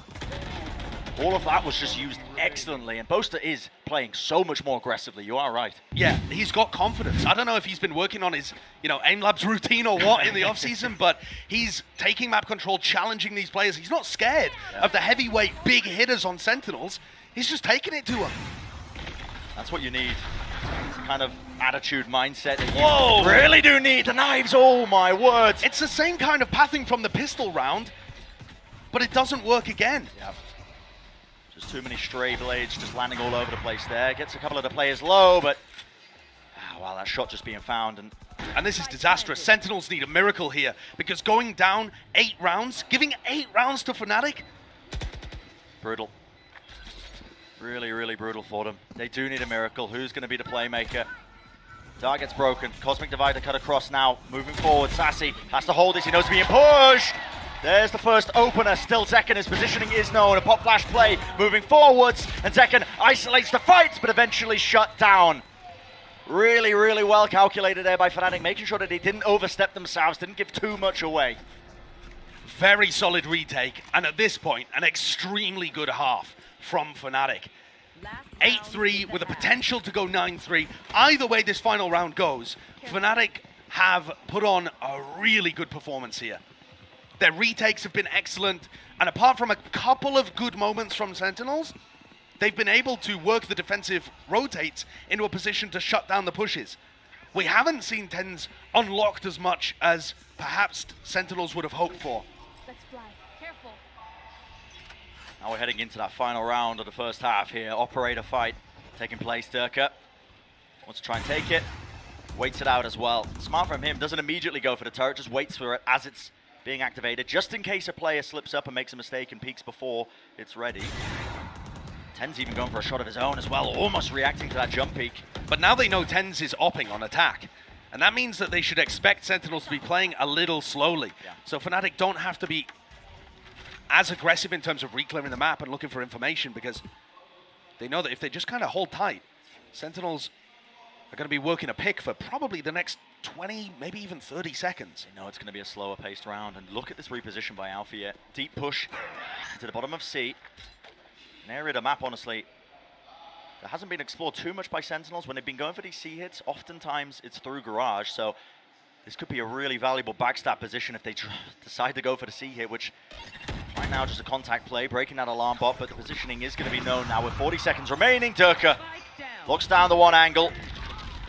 all of that was just used excellently, and Boaster is playing so much more aggressively. You are right. Yeah, he's got confidence. I don't know if he's been working on his, aim labs routine or what in the offseason, but he's taking map control, challenging these players. He's not scared of the heavyweight big hitters on Sentinels. He's just taking it to them. That's what you need. It's the kind of attitude, mindset that you really do need. The knives, oh my word. It's the same kind of pathing from the pistol round, but it doesn't work again. Yep. Just too many stray blades just landing all over the place there. Gets a couple of the players low, but wow, Oh, that shot just being found. And this is disastrous. Sentinels need a miracle here, because going down 8 rounds, giving 8 rounds to Fnatic, Brutal. Really, really brutal for them. They do need a miracle. Who's going to be the playmaker? Dart gets broken. Cosmic Divider cut across now. Moving forward. Sassy has to hold this. He knows he's being pushed. There's the first opener. Still Zekken. His positioning is known. A pop flash play. Moving forwards. And Zekken isolates the fight, but eventually shut down. Really, really well calculated there by Fnatic, making sure that they didn't overstep themselves, didn't give too much away. very solid retake, and at this point, an extremely good half from Fnatic. 8-3 with a potential to go 9-3. Either way this final round goes, Fnatic have put on a really good performance here. Their retakes have been excellent, and apart from a couple of good moments from Sentinels, they've been able to work the defensive rotates into a position to shut down the pushes. We haven't seen TenZ unlocked as much as perhaps Sentinels would have hoped for. Let's fly. Careful. Now we're heading into that final round of the first half here. Operator fight taking place. Durka wants to try and take it. Waits it out as well. Smart from him. Doesn't immediately go for the turret. Just waits for it as it's being activated. Just in case a player slips up and makes a mistake and peeks before it's ready. TenZ even going for a shot of his own as well. Almost reacting to that jump peek. But now they know TenZ is opping on attack. And that means that they should expect Sentinels to be playing a little slowly. Yeah. So Fnatic don't have to be as aggressive in terms of reclearing the map and looking for information, because they know that if they just kind of hold tight, Sentinels are going to be working a pick for probably the next 20, maybe even 30 seconds. You know it's going to be a slower paced round. And look at this reposition by Alpha yet. Deep push to the bottom of C. An area of the map, honestly, that hasn't been explored too much by Sentinels. When they've been going for these C hits, oftentimes it's through Garage. So this could be a really valuable backstab position if they decide to go for the C hit, which right now just a contact play, breaking that alarm bot, but the positioning is going to be known now with 40 seconds remaining. Durka looks down the one angle.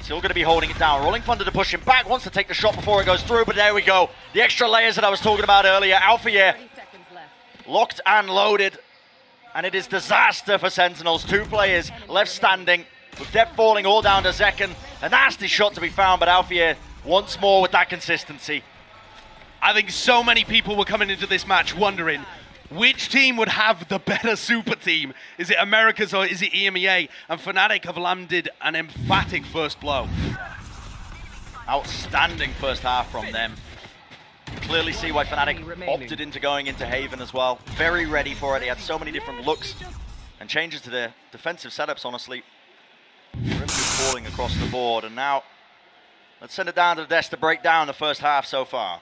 Still going to be holding it down. Rolling Thunder to push him back. Wants to take the shot before it goes through, but there we go. The extra layers that I was talking about earlier. Alpha here locked and loaded. And it is disaster for Sentinels. 2 players left standing, with depth falling all down to Zekken. A nasty shot to be found, but Alfie once more with that consistency. I think so many people were coming into this match wondering which team would have the better super team. Is it Americas or is it EMEA? And Fnatic have landed an emphatic first blow. Outstanding first half from them. Clearly see why Fnatic opted into going into Haven as well. Very ready for it. They had so many different looks and changes to their defensive setups, honestly. Really good falling across the board. And now, let's send it down to the desk to break down the first half so far.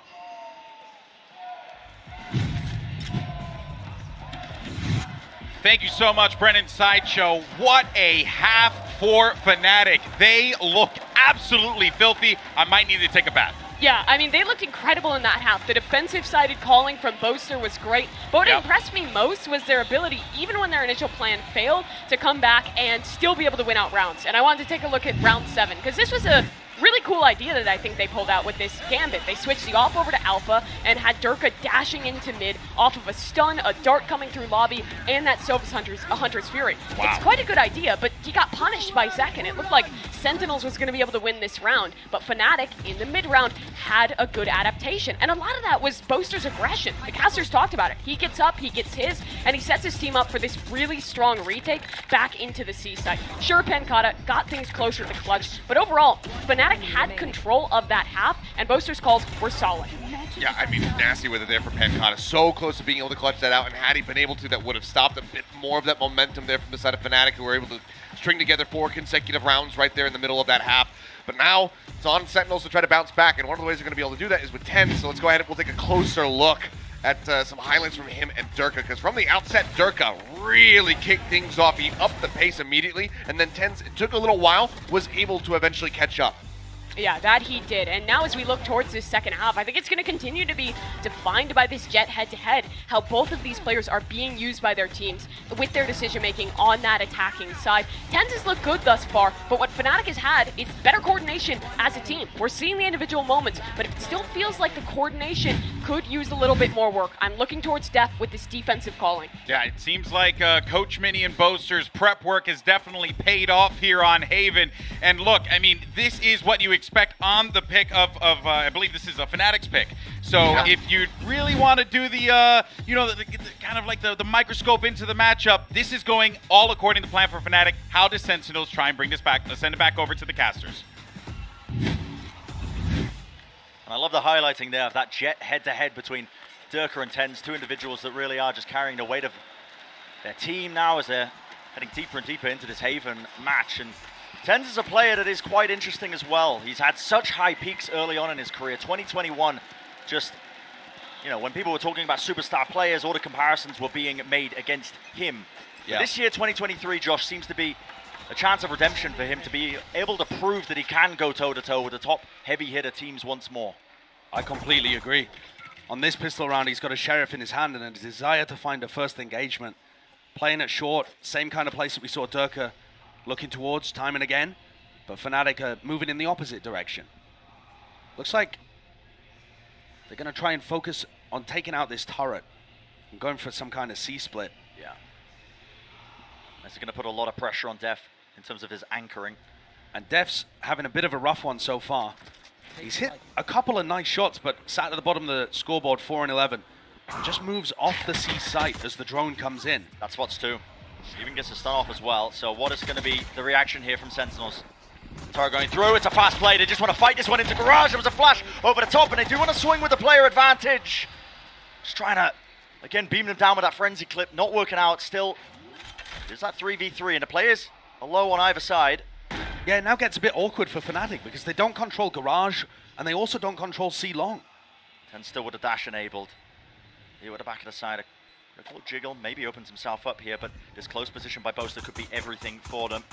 Thank you so much, Brennan Sideshow. What a half for Fnatic. They look absolutely filthy. I might need to take a bath. Yeah, I mean, they looked incredible in that half. The defensive-sided calling from Boaster was great. But what impressed me most was their ability, even when their initial plan failed, to come back and still be able to win out rounds. And I wanted to take a look at round 7, because this was a really cool idea that I think they pulled out with this Gambit. They switched the off over to Alpha and had Durka dashing into mid off of a stun, a dart coming through lobby, and that Sylva's Hunter's Fury. Wow. It's quite a good idea, but he got punished by Zekken. It looked like Sentinels was going to be able to win this round, but Fnatic in the mid round had a good adaptation. And a lot of that was Boaster's aggression. The casters talked about it. He gets up, he gets his, and he sets his team up for this really strong retake back into the C site. Sure, Penkata got things closer to clutch, but overall, Fnatic had control of that half, and Boaster's calls were solid. Yeah, I mean, nasty with it there for Penkata. So close to being able to clutch that out, and had he been able to, that would have stopped a bit more of that momentum there from the side of Fnatic, who were able to string together 4 consecutive rounds right there in the middle of that half. But now it's on Sentinels to try to bounce back, and one of the ways they're going to be able to do that is with TenZ. So let's go ahead and we'll take a closer look at some highlights from him and Durka, because from the outset, Durka really kicked things off. He upped the pace immediately, and then TenZ, it took a little while, was able to eventually catch up. Yeah, that he did. And now as we look towards this second half, I think it's going to continue to be defined by this Jet head-to-head, how both of these players are being used by their teams with their decision-making on that attacking side. TenZ has looked good thus far, but what Fnatic has had is better coordination as a team. We're seeing the individual moments, but it still feels like the coordination could use a little bit more work. I'm looking towards Def with this defensive calling. Yeah, it seems like Coach Mini and Boaster's prep work has definitely paid off here on Haven. And look, I mean, this is what you expect on the pick of I believe this is a Fnatic's pick. So if you really want to do the, you know, the kind of like the microscope into the matchup, this is going all according to plan for Fnatic. How does Sentinels try and bring this back, send it back over to the casters? And I love the highlighting there of that Jet head-to-head between Durka and TenZ, two individuals that really are just carrying the weight of their team now as they're heading deeper and deeper into this Haven match. And TenZ is a player that is quite interesting as well. He's had such high peaks early on in his career. 2021, just, you know, when people were talking about superstar players, all the comparisons were being made against him. Yeah. This year, 2023, Josh, seems to be a chance of redemption for him to be able to prove that he can go toe-to-toe with the top heavy hitter teams once more. I completely agree. On this pistol round, he's got a Sheriff in his hand and a desire to find a first engagement. Playing it short, same kind of place that we saw Durka looking towards time and again, but Fnatic are moving in the opposite direction. Looks like they're going to try and focus on taking out this turret and going for some kind of C-split. Yeah. This is going to put a lot of pressure on Def in terms of his anchoring. And Def's having a bit of a rough one so far. He's hit a couple of nice shots, but sat at the bottom of the scoreboard, 4-11. And just moves off the C site as the drone comes in. That's what's two. Even gets a stun off as well. So what is going to be the reaction here from Sentinels? Turret going through, it's a fast play. They just want to fight this one into Garage. There was a flash over the top, and they do want to swing with the player advantage. Just trying to, again, beam them down with that frenzy clip. Not working out. Still, there's that 3v3, and the players are low on either side. Yeah, it now gets a bit awkward for Fnatic because they don't control Garage, and they also don't control C long. And still with the dash enabled. Here with the back of the side, a little jiggle, maybe opens himself up here, but this close position by Boaster could be everything for them.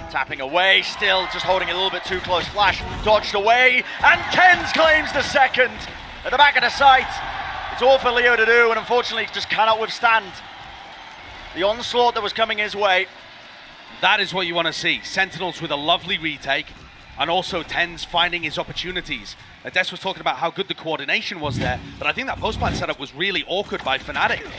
Tapping away, still just holding a little bit too close. Flash dodged away, and TenZ claims the second at the back of the site. It's all for Leo to do, and unfortunately just cannot withstand the onslaught that was coming his way. That is what you want to see. Sentinels with a lovely retake, and also TenZ finding his opportunities. Des was talking about how good the coordination was there, but I think that post-plant setup was really awkward by Fnatic.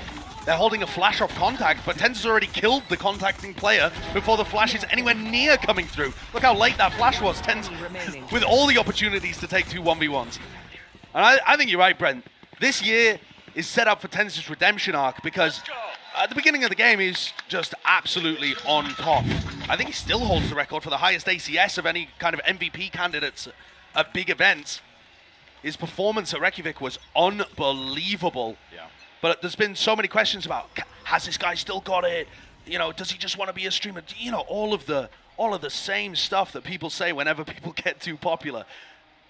They're holding a flash off contact, but TenZ has already killed the contacting player before the flash is anywhere near coming through. Look how late that flash was. TenZ with all the opportunities to take two 1v1s. And I think you're right, Brent. This year is set up for TenZ's redemption arc because at the beginning of the game, he's just absolutely on top. I think he still holds the record for the highest ACS of any kind of MVP candidates at big events. His performance at Reykjavik was unbelievable. Yeah. But there's been so many questions about, has this guy still got it? You know, does he just want to be a streamer? You know, all of the same stuff that people say whenever people get too popular.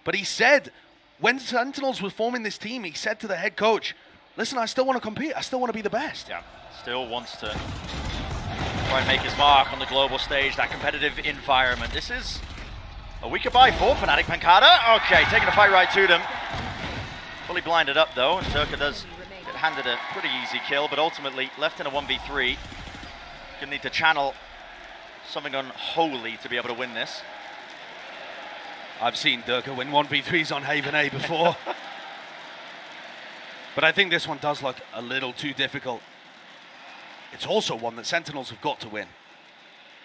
But he said, when Sentinels were forming this team, he said to the head coach, listen, I still want to compete. I still want to be the best. Yeah, still wants to try and make his mark on the global stage, that competitive environment. This is a weaker buy for Fnatic. Pancada, okay, taking the fight right to them. Fully blinded up though, and Durka does get handed a pretty easy kill, but ultimately left in a 1v3. Gonna need to channel something unholy to be able to win this. I've seen Durka win 1v3s on Haven A before. But I think this one does look a little too difficult. It's also one that Sentinels have got to win.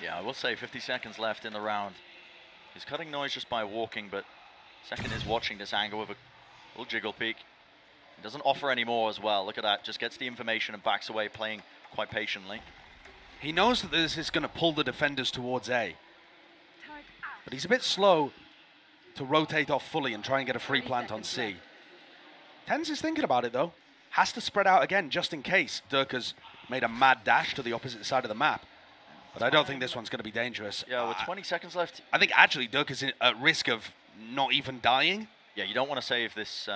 Yeah, I will say 50 seconds left in the round. He's cutting noise just by walking, but Second is watching this angle with a little jiggle peek. He doesn't offer any more as well. Look at that, just gets the information and backs away, playing quite patiently. He knows that this is going to pull the defenders towards A. But he's a bit slow to rotate off fully and try and get a free plant on C. TenZ is thinking about it though. Has to spread out again just in case Durka's made a mad dash to the opposite side of the map. But I don't think this one's going to be dangerous. Yeah, with 20 seconds left. I think actually Durka's at risk of not even dying. Yeah, you don't want to save this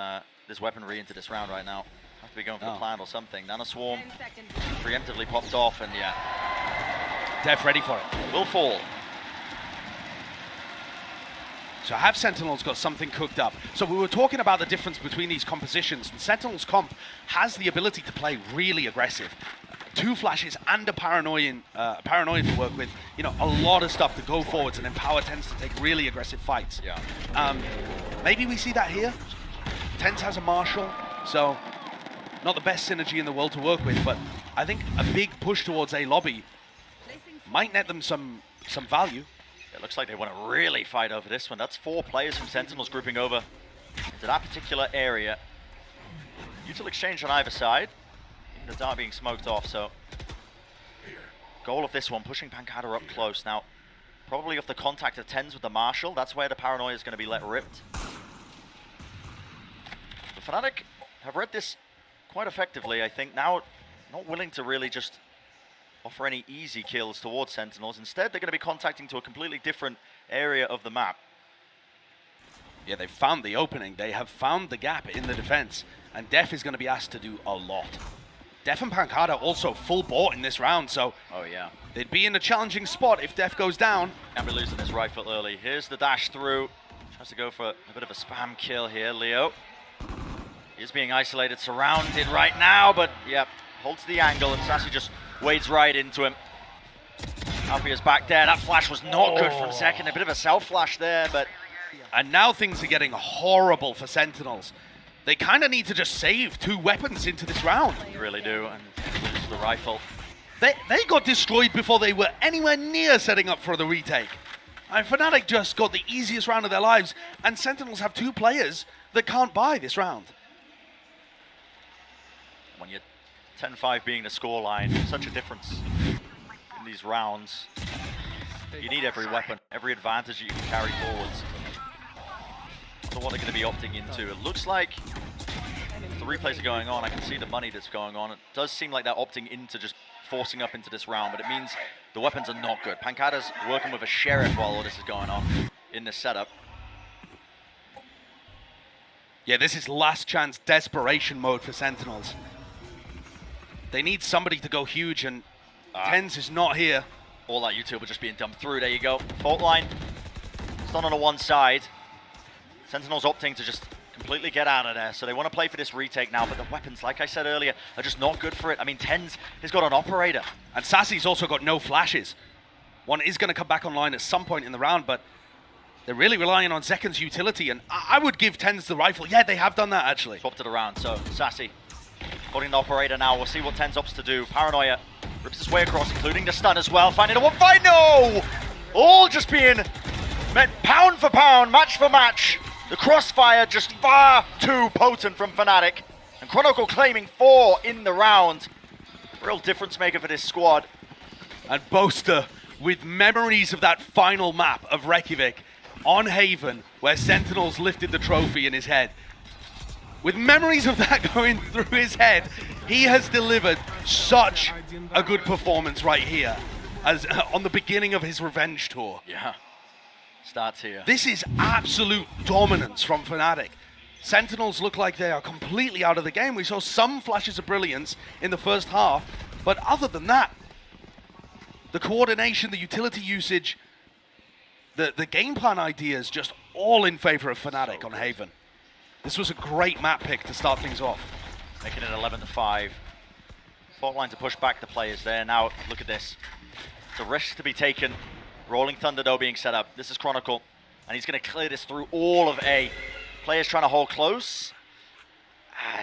this weaponry into this round right now. Have to be going for the plant or something. Nano Swarm preemptively popped off, and yeah. Def ready for it. Will fall. So have Sentinels got something cooked up? So we were talking about the difference between these compositions, and Sentinels comp has the ability to play really aggressive. 2 flashes and a paranoia to work with. You know, a lot of stuff to go forwards, and then Power tends to take really aggressive fights. Yeah. Maybe we see that here. TenZ has a Marshall, so not the best synergy in the world to work with, but I think a big push towards A lobby might net them some value. It looks like they want to really fight over this one. That's 4 players from Sentinels grouping over to that particular area. Util exchange on either side. Even the dart being smoked off, so goal of this one, pushing Pancada up close. Now, probably off the contact of TenZ with the Marshall, that's where the paranoia is going to be let ripped. The Fnatic have read this quite effectively, I think. Now, not willing to really just offer any easy kills towards Sentinels. Instead, they're going to be contacting to a completely different area of the map. Yeah, they've found the opening. They have found the gap in the defense, and Def is going to be asked to do a lot. Def and Pancada also full bought in this round, so oh yeah, they'd be in a challenging spot if Def goes down. Can't be losing this rifle early. Here's the dash through. Tries to go for a bit of a spam kill here, Leo. He's being isolated, surrounded right now, but yep, holds the angle, and Sassy just wades right into him. Alfia's back there. That flash was not good for a second. A bit of a self-flash there, but... And now things are getting horrible for Sentinels. They kind of need to just save 2 weapons into this round. They really do, and lose the rifle. They got destroyed before they were anywhere near setting up for the retake. And Fnatic just got the easiest round of their lives, and Sentinels have 2 players that can't buy this round. When you're 10-5 being the scoreline, such a difference in these rounds. You need every weapon, every advantage you can carry forwards. So what they're going to be opting into. It looks like the replays are going on. I can see the money that's going on. It does seem like they're opting into just forcing up into this round, but it means the weapons are not good. Pancada's working with a Sheriff while all this is going on in this setup. Yeah, this is last chance desperation mode for Sentinels. They need somebody to go huge, and TenZ is not here. All that util just being dumped through. There you go. Fault line. It's done on the one side. Sentinels opting to just completely get out of there. So they want to play for this retake now, but the weapons, like I said earlier, are just not good for it. I mean, TenZ has got an operator. And Sassy's also got no flashes. One is going to come back online at some point in the round, but they're really relying on Zekken's utility, and I would give TenZ the rifle. Yeah, they have done that, actually. Swapped it around, so Sassy holding the operator now. We'll see what TenZ opts to do. Paranoia rips his way across, including the stun as well. Finding a one fight, no! All just being met pound for pound, match for match. The crossfire just far too potent from Fnatic. And Chronicle claiming 4 in the round. Real difference maker for this squad. And Boaster with memories of that final map of Reykjavik on Haven, where Sentinels lifted the trophy in his head. With memories of that going through his head, he has delivered such a good performance right here, as on the beginning of his revenge tour. Yeah, starts here. This is absolute dominance from Fnatic. Sentinels look like they are completely out of the game. We saw some flashes of brilliance in the first half, but other than that, the coordination, the utility usage, the game plan ideas, just all in favor of Fnatic on Haven. This was a great map pick to start things off. Making it 11-5. Fault line to push back the players there. Now, look at this. It's a risk to be taken. Rolling Thunder, though, being set up. This is Chronicle, and he's going to clear this through all of A. Players trying to hold close.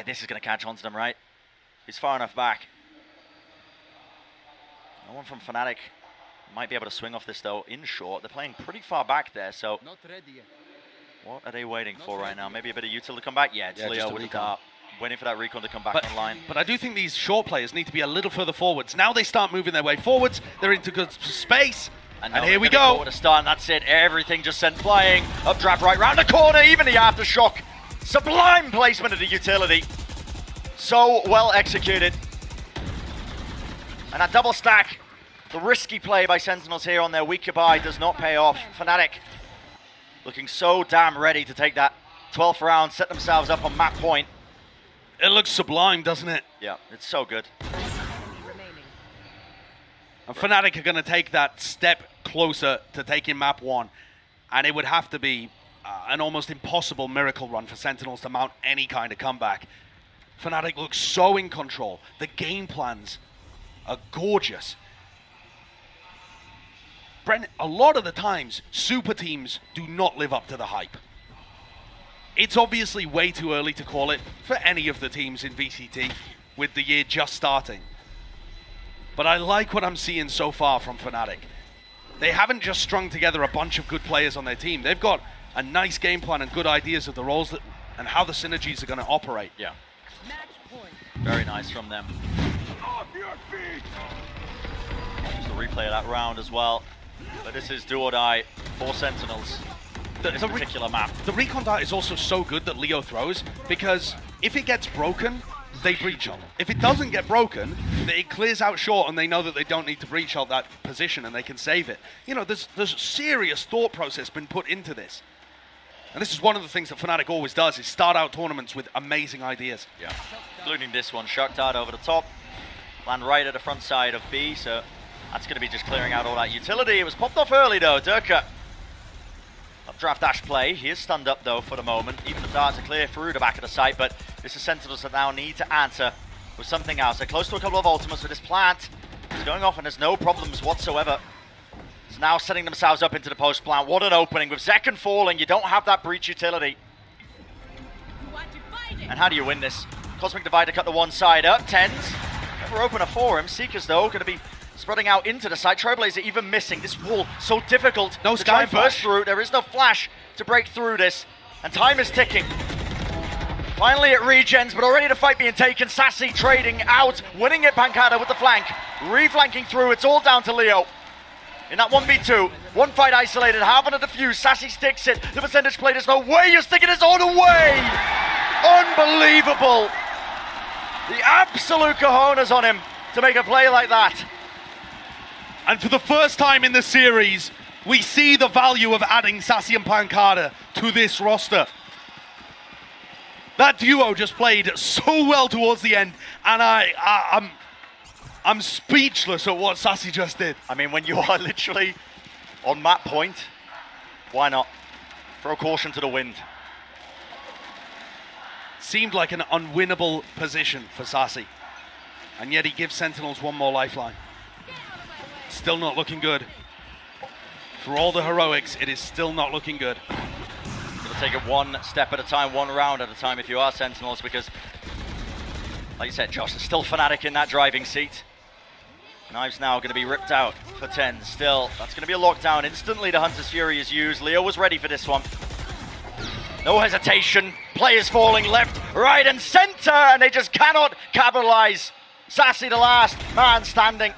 This is going to catch on to them, right? He's far enough back. No one from Fnatic might be able to swing off this, though, in short. They're playing pretty far back there, so... Not ready yet. What are they waiting for right now? Maybe a bit of util to come back? Yeah, it's Leo with the dart. Waiting for that recon to come back online. But I do think these short players need to be a little further forwards. Now they start moving their way forwards. They're into good space. And here we go. With a start, and that's it. Everything just sent flying. Updraft right round the corner. Even the aftershock. Sublime placement of the utility. So well executed. And that double stack. The risky play by Sentinels here on their weaker buy does not pay off. Fnatic looking so damn ready to take that 12th round, set themselves up on map point. It looks sublime, doesn't it? Yeah, it's so good. And Fnatic are going to take that step closer to taking map 1. And it would have to be an almost impossible miracle run for Sentinels to mount any kind of comeback. Fnatic looks so in control. The game plans are gorgeous. Brent, a lot of the times, super teams do not live up to the hype. It's obviously way too early to call it for any of the teams in VCT, with the year just starting. But I like what I'm seeing so far from Fnatic. They haven't just strung together a bunch of good players on their team. They've got a nice game plan and good ideas of the roles that, and how the synergies are going to operate. Yeah. Very nice from them. Just a replay of that round as well. But this is do or die for Sentinels. This particular map. The recon dart is also so good that Leo throws, because if it gets broken, they breach ult. If it doesn't get broken, it clears out short and they know that they don't need to breach ult that position and they can save it. You know, there's serious thought process been put into this. And this is one of the things that Fnatic always does, is start out tournaments with amazing ideas. Yeah, including this one. Shock dart over the top. Land right at the front side of B, so that's going to be just clearing out all that utility. It was popped off early though, Durka. Updraft dash play. He is stunned up though for the moment. Even the darts are clear through the back of the site, but this is Sentinels that now need to answer with something else. They're close to a couple of ultimates with this plant. It's going off and there's no problems whatsoever. It's now setting themselves up into the post plant. What an opening. With Zekken falling, you don't have that breach utility. And how do you win this? Cosmic Divider cut the one side up. Tens. Never opener for him. Seekers though going to be spreading out into the side. Trailblazer even missing. This wall so difficult no to try and flash. burst through. There is no flash to break through this. And time is ticking. Finally it regens, but already the fight being taken. Sassy trading out, winning it Pancada with the flank. Reflanking through, it's all down to Leo. In that 1v2, one fight isolated, having a defuse. Sassy sticks it, the percentage play, there's no way you're sticking this all the way! Unbelievable! The absolute cojones on him to make a play like that. And for the first time in the series, we see the value of adding Sassy and Pancada to this roster. That duo just played so well towards the end, and I'm speechless at what Sassy just did. I mean, when you are literally on map point, why not? Throw caution to the wind. Seemed like an unwinnable position for Sassy, and yet he gives Sentinels one more lifeline. Still not looking good. For all the heroics, it is still not looking good. You'll take it one step at a time, one round at a time if you are Sentinels, because, like you said, Josh, there's still Fnatic in that driving seat. Knives now going to be ripped out for 10. Still, that's going to be a lockdown. Instantly, the Hunter's Fury is used. Leo was ready for this one. No hesitation. Players falling left, right, and center, and they just cannot capitalize. Sassy, the last man standing.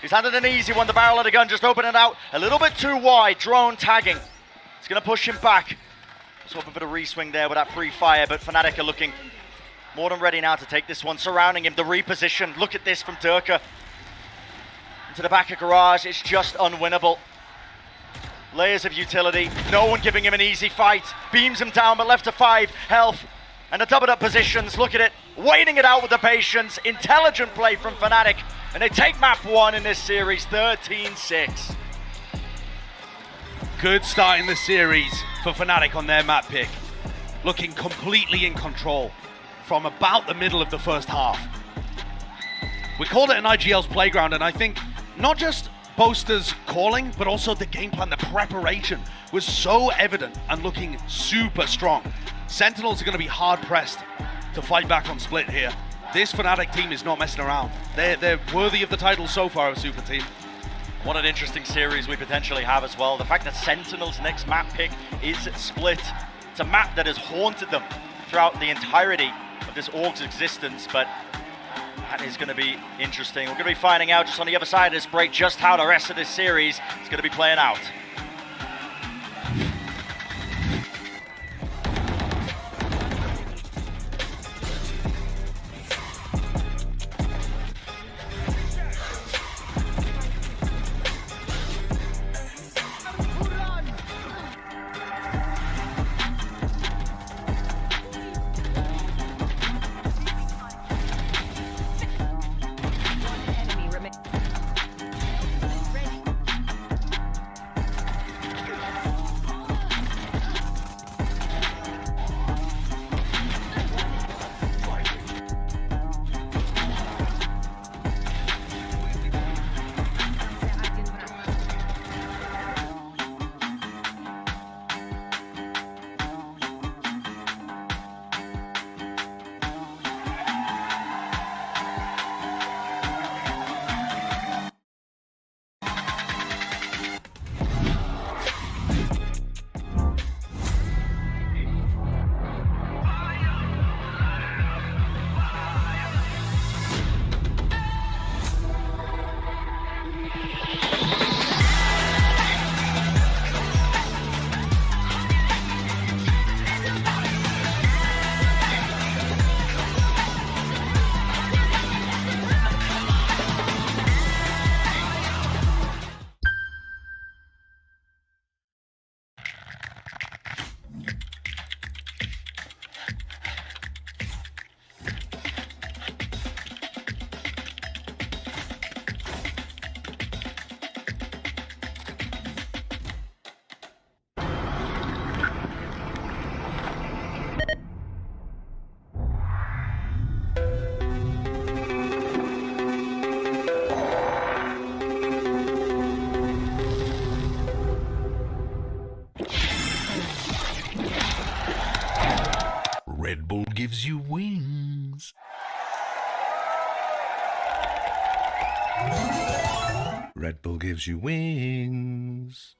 He's handed an easy one. The barrel of the gun just opening out a little bit too wide. Drone tagging. It's going to push him back. Just hoping for the re-swing there with that pre-fire, but Fnatic are looking more than ready now to take this one. Surrounding him, the reposition. Look at this from Durka. To the back of Garage, it's just unwinnable. Layers of utility, no one giving him an easy fight. Beams him down, but left to 5 health. And the doubled up positions, look at it. Waiting it out with the patience. Intelligent play from Fnatic. And they take map 1 in this series, 13-6. Good start in the series for Fnatic on their map pick. Looking completely in control from about the middle of the first half. We called it an IGL's playground, and I think not just Boaster's calling, but also the game plan, the preparation was so evident and looking super strong. Sentinels are going to be hard pressed to fight back on split here. This Fnatic team is not messing around. They're worthy of the title so far, a super team. What an interesting series we potentially have as well. The fact that Sentinel's next map pick is split. It's a map that has haunted them throughout the entirety of this org's existence, but that is going to be interesting. We're going to be finding out just on the other side of this break just how the rest of this series is going to be playing out. Red Bull gives you wings. Red Bull gives you wings.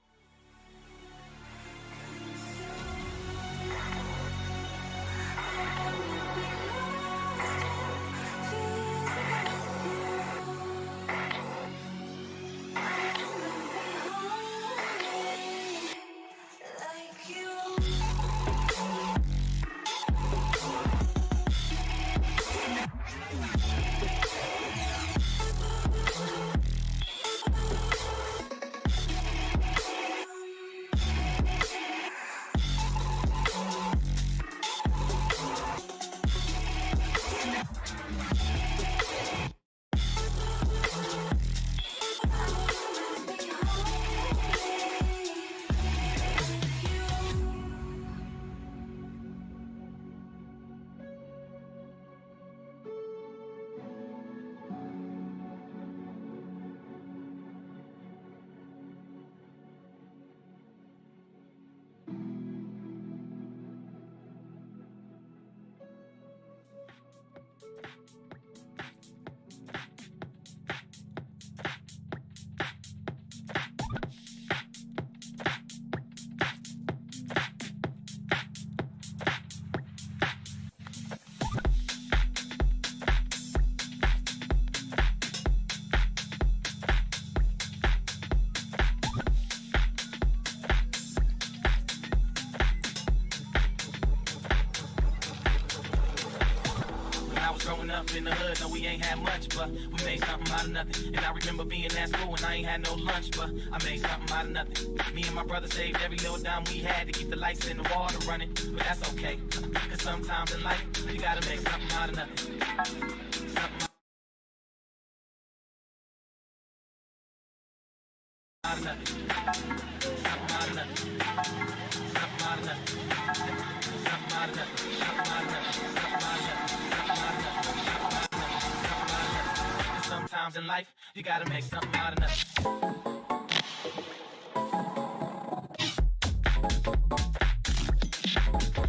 Growing up in the hood, no, we ain't had much, but we made something out of nothing. And I remember being at school and I ain't had no lunch, but I made something out of nothing. Me and my brother saved every little dime we had to keep the lights and the water running, but that's okay. Cause sometimes in life, you gotta make something out of nothing. Something out of nothing. Something out of nothing. Something out of nothing. Something out of nothing. Something out of nothing. Sometimes in life, you gotta make something out of nothing.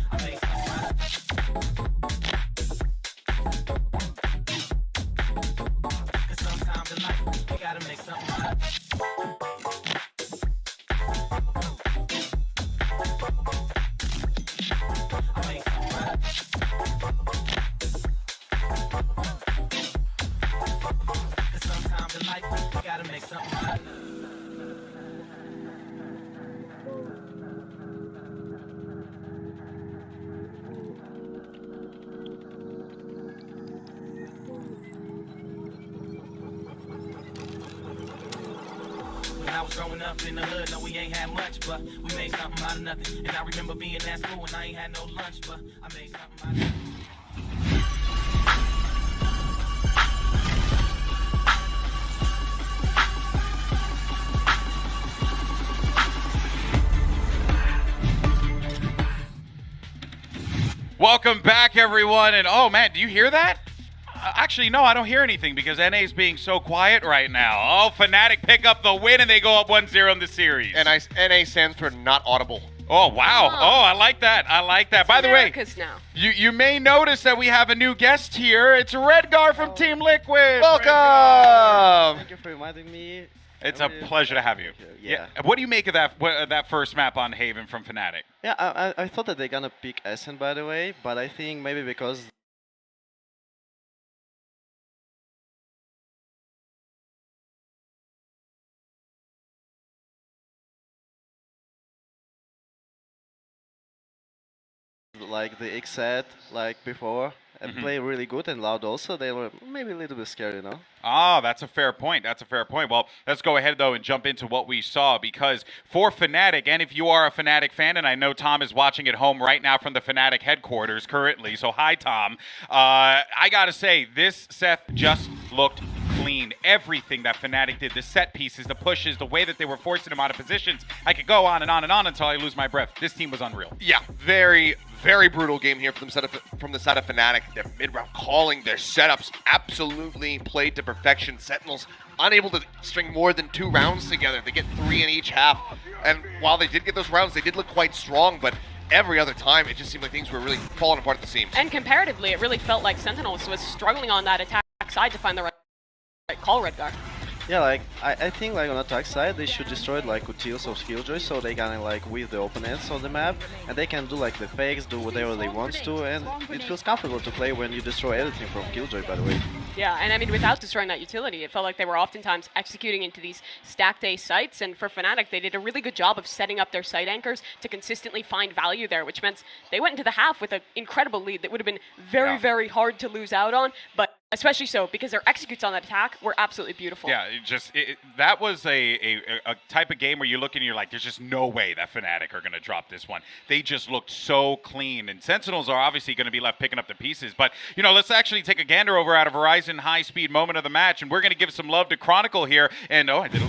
I make something out of Cause sometimes in life, you gotta make something out of I make something out of Sometimes in life, you gotta make something out of When I was growing up in the hood, no, we ain't had much, but we made something out of nothing. And I remember being at school and I ain't had no lunch, but I made something out of nothing. Welcome back, everyone. And oh man, do you hear that? Actually, no, I don't hear anything because NA's being so quiet right now. Oh, Fnatic pick up the win and they go up 1-0 in the series. NA stands for not audible. Oh, wow. Oh, I like that. I like that. By the way, now. you may notice that we have a new guest here. It's Redgar from Team Liquid. Welcome. Thank you for inviting me. It's a pleasure to have you. Yeah. What do you make of that first map on Haven from Fnatic? Yeah, I thought that they're gonna pick SN, by the way, but I think maybe because like the X set like before and play really good and loud also, they were maybe a little bit scared, you know. Ah, that's a fair point. That's a fair point. Well, let's go ahead, though, and jump into what we saw, because for Fnatic, and if you are a Fnatic fan, and I know Tom is watching at home right now from the Fnatic headquarters currently, so hi, Tom. I got to say, this Seth just looked clean. Everything that Fnatic did, the set pieces, the pushes, the way that they were forcing him out of positions, I could go on and on and on until I lose my breath. This team was unreal. Yeah, very, very brutal game here from the side of Fnatic. Their mid-round calling, their setups absolutely played to perfection. Sentinels unable to string more than 2 rounds together. They get 3 in each half. And while they did get those rounds, they did look quite strong, but every other time, it just seemed like things were really falling apart at the seams. And comparatively, it really felt like Sentinels was struggling on that attack side to find the right call, Redgar. Yeah, like I think like on attack side they should destroy it like Utils or Skilljoy, so they can like with the opponents on the map and they can do like the fakes, do whatever they want to, and it feels comfortable to play when you destroy everything from Killjoy, by the way. Yeah, and I mean, without destroying that utility, it felt like they were oftentimes executing into these stacked A sites, and for Fnatic, they did a really good job of setting up their site anchors to consistently find value there, which meant they went into the half with an incredible lead that would have been very, very hard to lose out on, but especially so because their executes on that attack were absolutely beautiful. Yeah, that was a type of game where you look and you're like, there's just no way that Fnatic are going to drop this one. They just looked so clean, and Sentinels are obviously going to be left picking up the pieces. But, you know, let's actually take a gander over at a Verizon high-speed moment of the match, and we're going to give some love to Chronicle here. And, oh, I did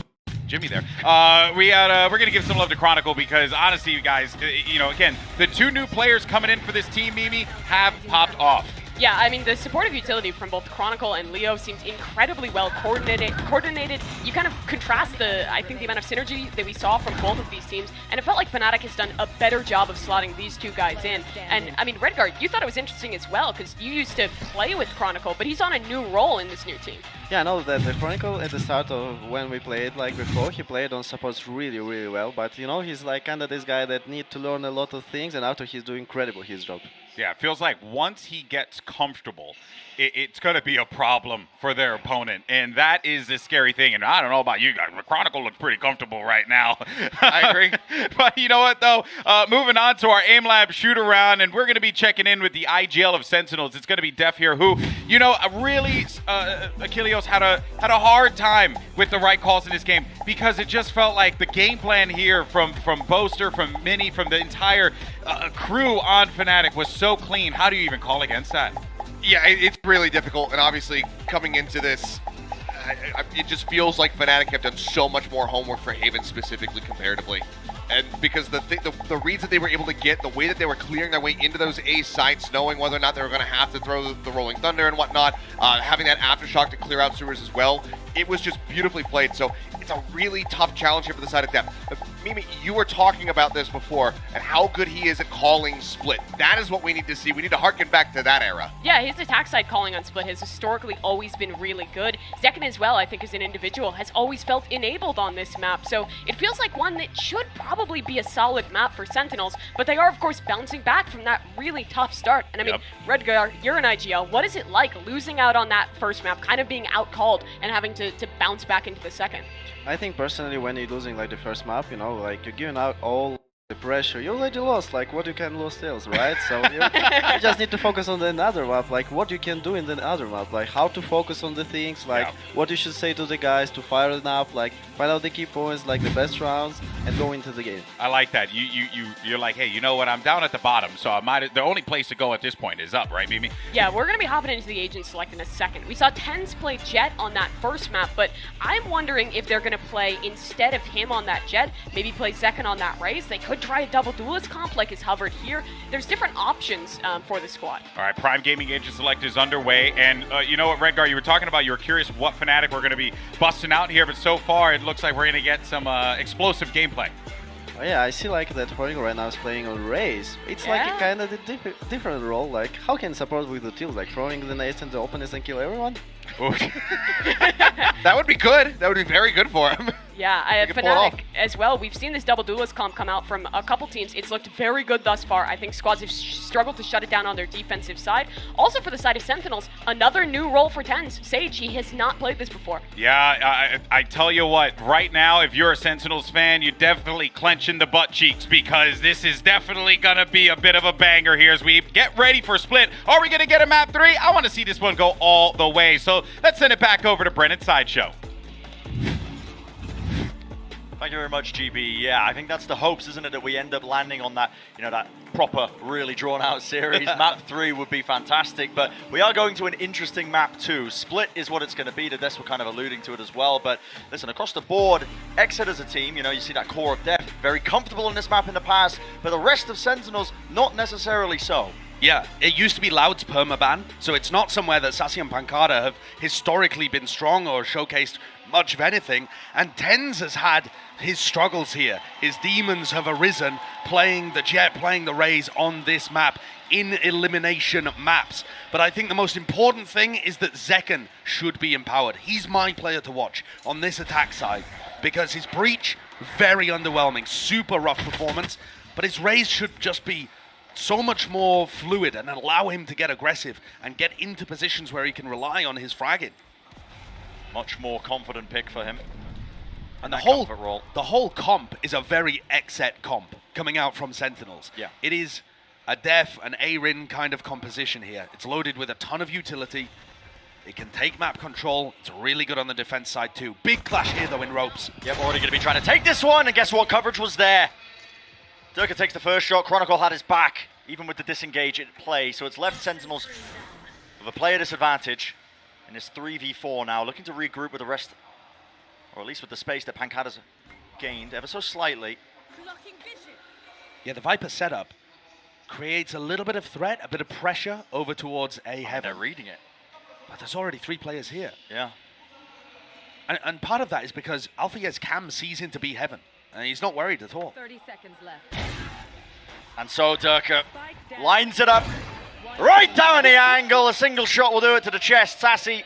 Jimmy there. We're going to give some love to Chronicle because, honestly, you guys, you know, again, the two new players coming in for this team, Mimi, have popped off. Yeah, I mean, the supportive utility from both Chronicle and Leo seems incredibly well coordinated. You kind of contrast I think the amount of synergy that we saw from both of these teams, and it felt like Fnatic has done a better job of slotting these two guys in. And, I mean, Redgar, you thought it was interesting as well, because you used to play with Chronicle, but he's on a new role in this new team. Yeah, I know that the Chronicle at the start of when we played, like before, he played on supports really, really well, but, you know, he's like kind of this guy that need to learn a lot of things, and after he's doing incredible his job. Yeah, it feels like once he gets comfortable, it's going to be a problem for their opponent, and that is the scary thing. And I don't know about you guys, but Chronicle looks pretty comfortable right now. I agree. But you know what, though? Moving on to our Aim Lab shoot-around, and we're going to be checking in with the IGL of Sentinels. It's going to be Def here, who, you know, really, Achilleos had a hard time with the right calls in this game because it just felt like the game plan here from Boaster, from Mini, from the entire crew on Fnatic was so clean. How do you even call against that? Yeah, it's really difficult, and obviously coming into this, it just feels like Fnatic have done so much more homework for Haven specifically comparatively. And because the reads that they were able to get, the way that they were clearing their way into those A sites, knowing whether or not they were going to have to throw the Rolling Thunder and whatnot, having that Aftershock to clear out sewers as well, it was just beautifully played. So it's a really tough challenge here for the side of Def. Mimi, you were talking about this before, and how good he is at calling split. That is what we need to see. We need to harken back to that era. Yeah, his attack side calling on split has historically always been really good. Zekken as well, I think, as an individual, has always felt enabled on this map. So it feels like one that should probably be a solid map for Sentinels, but they are, of course, bouncing back from that really tough start. And I mean, Redgar, you're an IGL. What is it like losing out on that first map, kind of being out-called and having to bounce back into the second? I think personally when you're losing like the first map, you know, like you're giving out all the pressure, you already lost, like what you can lose still, right? So you just need to focus on the other map, like what you can do in the other map, like how to focus on the things, like what you should say to the guys to fire it up, like find out the key points, like the best rounds, and go into the game. I like that. You're like, hey, you know what? I'm down at the bottom, so the only place to go at this point is up, right, Mimi? Yeah, we're gonna be hopping into the agent select in a second. We saw TenZ play Jett on that first map, but I'm wondering if they're gonna play instead of him on that Jett, maybe play Zekken on that Raze. They could try a double duelist comp like is hovered here. There's different options for the squad. All right, Prime Gaming Agent Select is underway, and you know what, Redgar, you were talking about, you were curious what Fnatic were going to be busting out here, but so far it looks like we're going to get some explosive gameplay. Oh yeah, I see like that Chronicle right now is playing on Raze. It's like a kind of different role, like how can support with the tills, like throwing the nades into the opponents and kill everyone? That would be good. That would be very good for him. Yeah, Fnatic as well. We've seen this double duelist comp come out from a couple teams. It's looked very good thus far. I think squads have struggled to shut it down on their defensive side. Also for the side of Sentinels, another new role for TenZ. Sage, he has not played this before. Yeah, I tell you what, right now, if you're a Sentinels fan, you're definitely clenching the butt cheeks because this is definitely going to be a bit of a banger here as we get ready for Split. Are we going to get a map 3? I want to see this one go all the way. So let's send it back over to Brennan Sideshow. Thank you very much, GB. Yeah, I think that's the hopes, isn't it, that we end up landing on that, you know, that proper, really drawn-out series. Map 3 would be fantastic, but we are going to an interesting map 2. Split is what it's going to be. The Des were kind of alluding to it as well, but listen, across the board, Exit as a team, you know, you see that core of Def, very comfortable in this map in the past, but the rest of Sentinels, not necessarily so. Yeah, it used to be Loud's permaban, so it's not somewhere that Sassy and Pancada have historically been strong or showcased much of anything, and TenZ has had his struggles here. His demons have arisen, playing the Jet, playing the Rays on this map in elimination maps. But I think the most important thing is that Zekken should be empowered. He's my player to watch on this attack side, because his Breach, very underwhelming, super rough performance, but his Rays should just be so much more fluid and allow him to get aggressive and get into positions where he can rely on his fragging. Much more confident pick for him. And the whole comp is a very XZ comp coming out from Sentinels. Yeah. It is a Def, an A-Rin kind of composition here. It's loaded with a ton of utility. It can take map control. It's really good on the defense side too. Big clash here though in ropes. Yep, already going to be trying to take this one, and guess what? Coverage was there. Durka takes the first shot. Chronicle had his back, even with the disengage at play. So it's left Sentinels with a player disadvantage in this 3v4 now, looking to regroup with the rest, or at least with the space that Pancada's gained ever so slightly. Yeah, the Viper setup creates a little bit of threat, a bit of pressure over towards A Heaven. They're reading it. But there's already 3 players here. Yeah. And part of that is because Alfier's cam sees into B Heaven, and he's not worried at all. 30 seconds left. And so Durka lines it up right down the angle. A single shot will do it to the chest. Sassy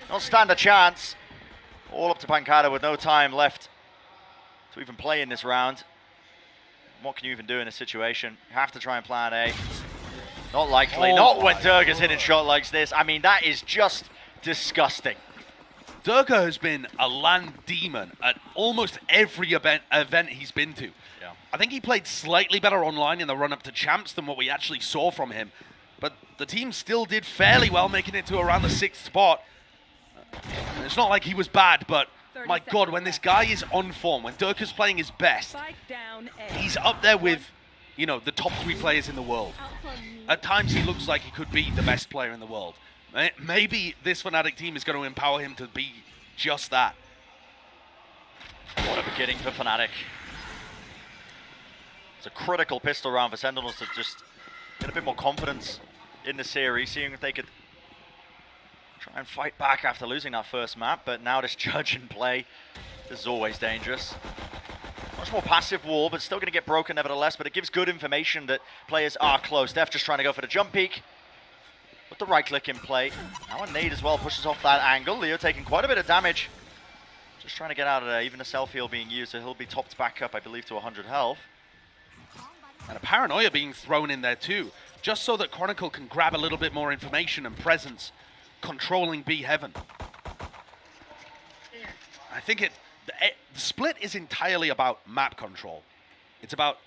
not stand a chance. All up to Pancada with no time left to even play in this round. What can you even do in a situation? You have to try and plan A. Not likely. Not when Durka's hitting shot like this. I mean, that is just disgusting. Durka has been a land demon at almost every event he's been to. Yeah. I think he played slightly better online in the run-up to Champs than what we actually saw from him. But the team still did fairly well, making it to around the 6th spot. It's not like he was bad, but my God, when this guy is on form, when Durka's playing his best, he's up there with, you know, the top 3 players in the world. At times he looks like he could be the best player in the world. Maybe this Fnatic team is going to empower him to be just that. What a beginning for Fnatic. It's a critical pistol round for Sentinels to just get a bit more confidence in the series, seeing if they could try and fight back after losing that first map. But now this Judge in play, this is always dangerous. Much more passive wall, but still going to get broken nevertheless. But it gives good information that players are close. Def just trying to go for the jump peek. With the right click in play. Now a nade as well pushes off that angle. Leo taking quite a bit of damage. Just trying to get out of there. Even a self-heal being used, so he'll be topped back up, I believe, to 100 health. And a Paranoia being thrown in there too, just so that Chronicle can grab a little bit more information and presence, controlling B Heaven. I think the split is entirely about map control. It's about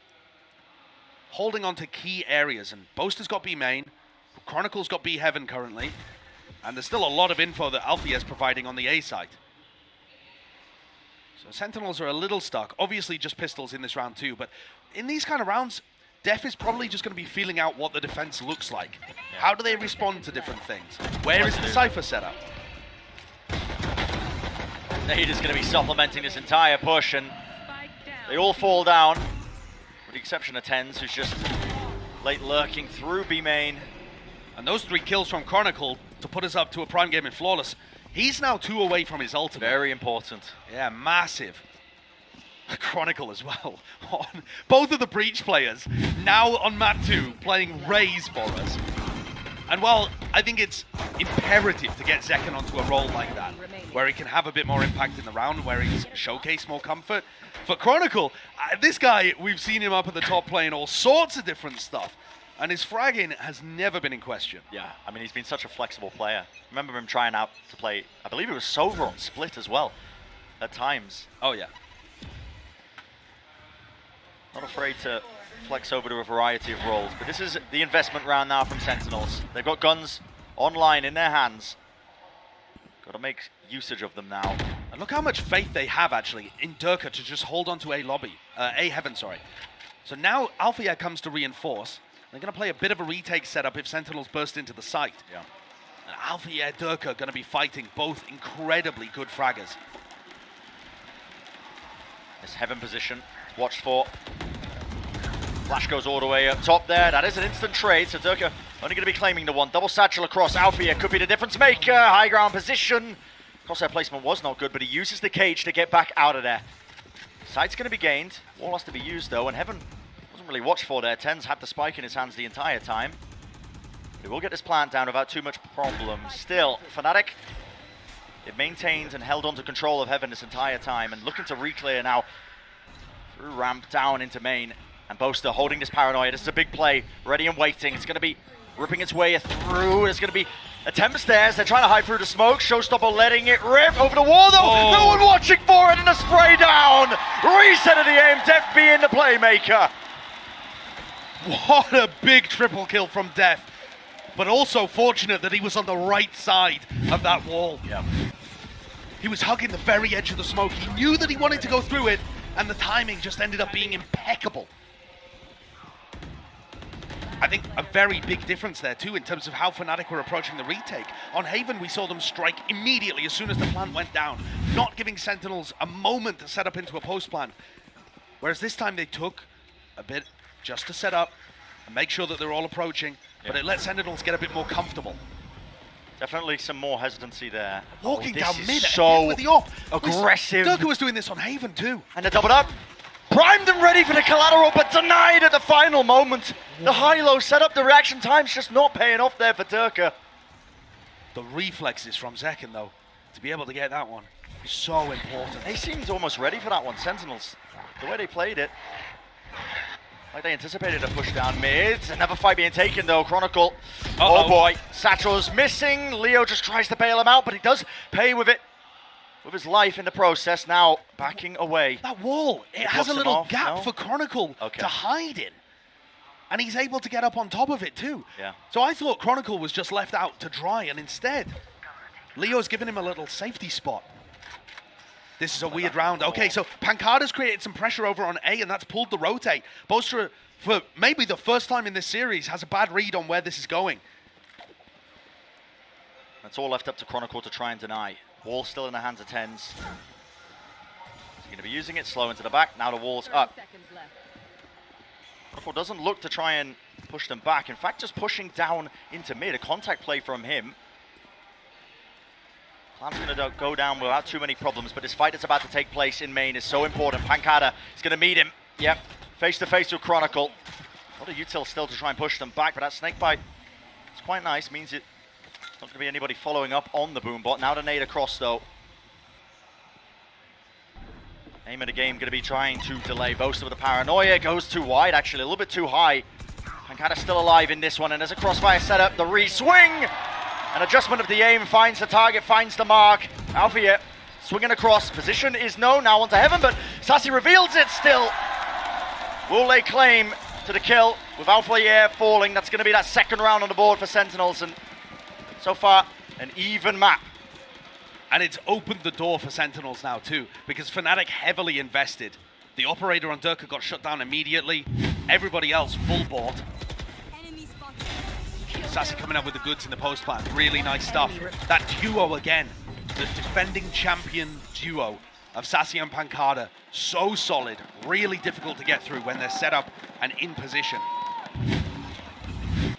holding on to key areas, and Boaster's got B main, Chronicle's got B Heaven currently, and there's still a lot of info that Alfie is providing on the A side. So Sentinels are a little stuck. Obviously just pistols in this round too, but in these kind of rounds, Def is probably just going to be feeling out what the defense looks like. Yeah. How do they respond to different things? Where is the Cypher setup? Nade is going to be supplementing this entire push, and they all fall down, with the exception of TenZ, who's just late lurking through B main. And those 3 kills from Chronicle to put us up to a prime game in Flawless. He's now 2 away from his ultimate. Very important. Yeah, massive. Chronicle as well. Both of the Breach players now on map 2 playing Rays for us. And while I think it's imperative to get Zekken onto a role like that, where he can have a bit more impact in the round, where he's showcase more comfort, for Chronicle, this guy, we've seen him up at the top playing all sorts of different stuff. And his fragging has never been in question. Yeah, I mean, he's been such a flexible player. Remember him trying out to play, I believe it was Sova on Split as well, at times. Oh, yeah. Not afraid to flex over to a variety of roles. But this is the investment round now from Sentinels. They've got guns online in their hands. Got to make usage of them now. And look how much faith they have, actually, in Durka to just hold on to A Heaven, sorry. So now Alfia comes to reinforce. They're going to play a bit of a retake setup if Sentinels burst into the site. Yeah. And Alfia, Durka going to be fighting both incredibly good fraggers. This Heaven position, watched for. Flash goes all the way up top there. That is an instant trade, so Durka only going to be claiming the one. Double satchel across. Alfia could be the difference maker. High ground position. Crosshair placement was not good, but he uses the cage to get back out of there. Sight's going to be gained. Wall has to be used, though, and Heaven wasn't really watched for there. Ten's had the spike in his hands the entire time. He will get this plant down without too much problem. Still, Fnatic, they've maintained and held on to control of Heaven this entire time, and looking to re-clear now through ramp down into main. And Boaster holding this paranoia. This is a big play, ready and waiting. It's going to be ripping its way through. There's going to be attempts there. They're trying to hide through the smoke. Showstopper letting it rip over the wall, though. Oh. No one watching for it, and a spray down. Reset of the aim. Def being the playmaker. What a big triple kill from Def. But also fortunate that he was on the right side of that wall. Yeah. He was hugging the very edge of the smoke. He knew that he wanted to go through it, and the timing just ended up being impeccable. I think a very big difference there too in terms of how Fnatic were approaching the retake. On Haven, we saw them strike immediately as soon as the plant went down, not giving Sentinels a moment to set up into a post plant. Whereas this time they took a bit just to set up and make sure that they're all approaching, but it let Sentinels get a bit more comfortable. Definitely some more hesitancy there. Walking this down is mid so with the op. aggressive. Durka was doing this on Haven too. And they're doubled up. Primed and ready for the collateral, but denied at the final moment. The high-low setup, the reaction time's just not paying off there for Durka. The reflexes from Zekken, though, to be able to get that one, is so important. They seemed almost ready for that one, Sentinels. The way they played it, like they anticipated a push down mid. Another fight being taken, though. Chronicle, oh boy, Satchel's missing. Leo just tries to bail him out, but he does pay with it. With his life in the process, now backing away. That wall, it has a little gap for Chronicle to hide in. And he's able to get up on top of it too. Yeah. So I thought Chronicle was just left out to dry, and instead, Leo's given him a little safety spot. This is a weird round. Okay, so Pancada's created some pressure over on A, and that's pulled the rotate. Boaster, for maybe the first time in this series, has a bad read on where this is going. That's all left up to Chronicle to try and deny. Wall still in the hands of Tens. He's going to be using it, slow into the back. Now the wall's up. Chronicle doesn't look to try and push them back. In fact, just pushing down into mid. A contact play from him. Plan's going to go down without too many problems, but this fight that's about to take place in main is so important. Pancada is going to meet him. Yep, face to face with Chronicle. A lot of util still to try and push them back, but that snake bite is quite nice. Means it. Not going to be anybody following up on the boom bot. Now the nade across, though. Aim of the game going to be trying to delay. Boaster with the paranoia. Goes too wide, actually. A little bit too high. Pancada's still alive in this one. And there's a crossfire setup. The re-swing. An adjustment of the aim. Finds the target. Finds the mark. Alfia swinging across. Position is known now onto Heaven. But Sassy reveals it still. Will they claim to the kill with Alfia falling? That's going to be that second round on the board for Sentinels. And so far, an even map. And it's opened the door for Sentinels now too, because Fnatic heavily invested. The operator on Durka got shut down immediately. Everybody else full bought. Sassy coming up with the goods in the post plant. Really nice stuff. That duo again, the defending champion duo of Sassy and Pancada. So solid, really difficult to get through when they're set up and in position.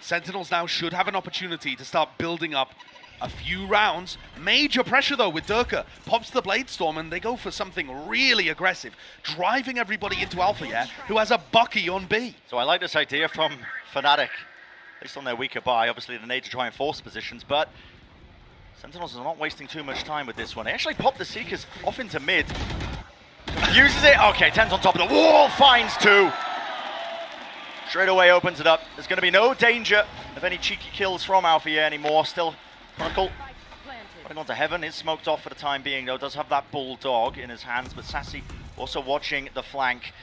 Sentinels now should have an opportunity to start building up a few rounds. Major pressure though with Durka. Pops the Blade Storm and they go for something really aggressive. Driving everybody into Alpha, who has a Bucky on B. So I like this idea from Fnatic. Based on their weaker buy, obviously the need to try and force positions, but Sentinels are not wasting too much time with this one. They actually pop the Seekers off into mid. Uses it. Okay, Ten's on top of the wall. Finds two. Straight away opens it up. There's going to be no danger of any cheeky kills from Alfia anymore. Still, Chronicle running onto Heaven. Is smoked off for the time being, though. Does have that Bulldog in his hands, but Sassy also watching the flank.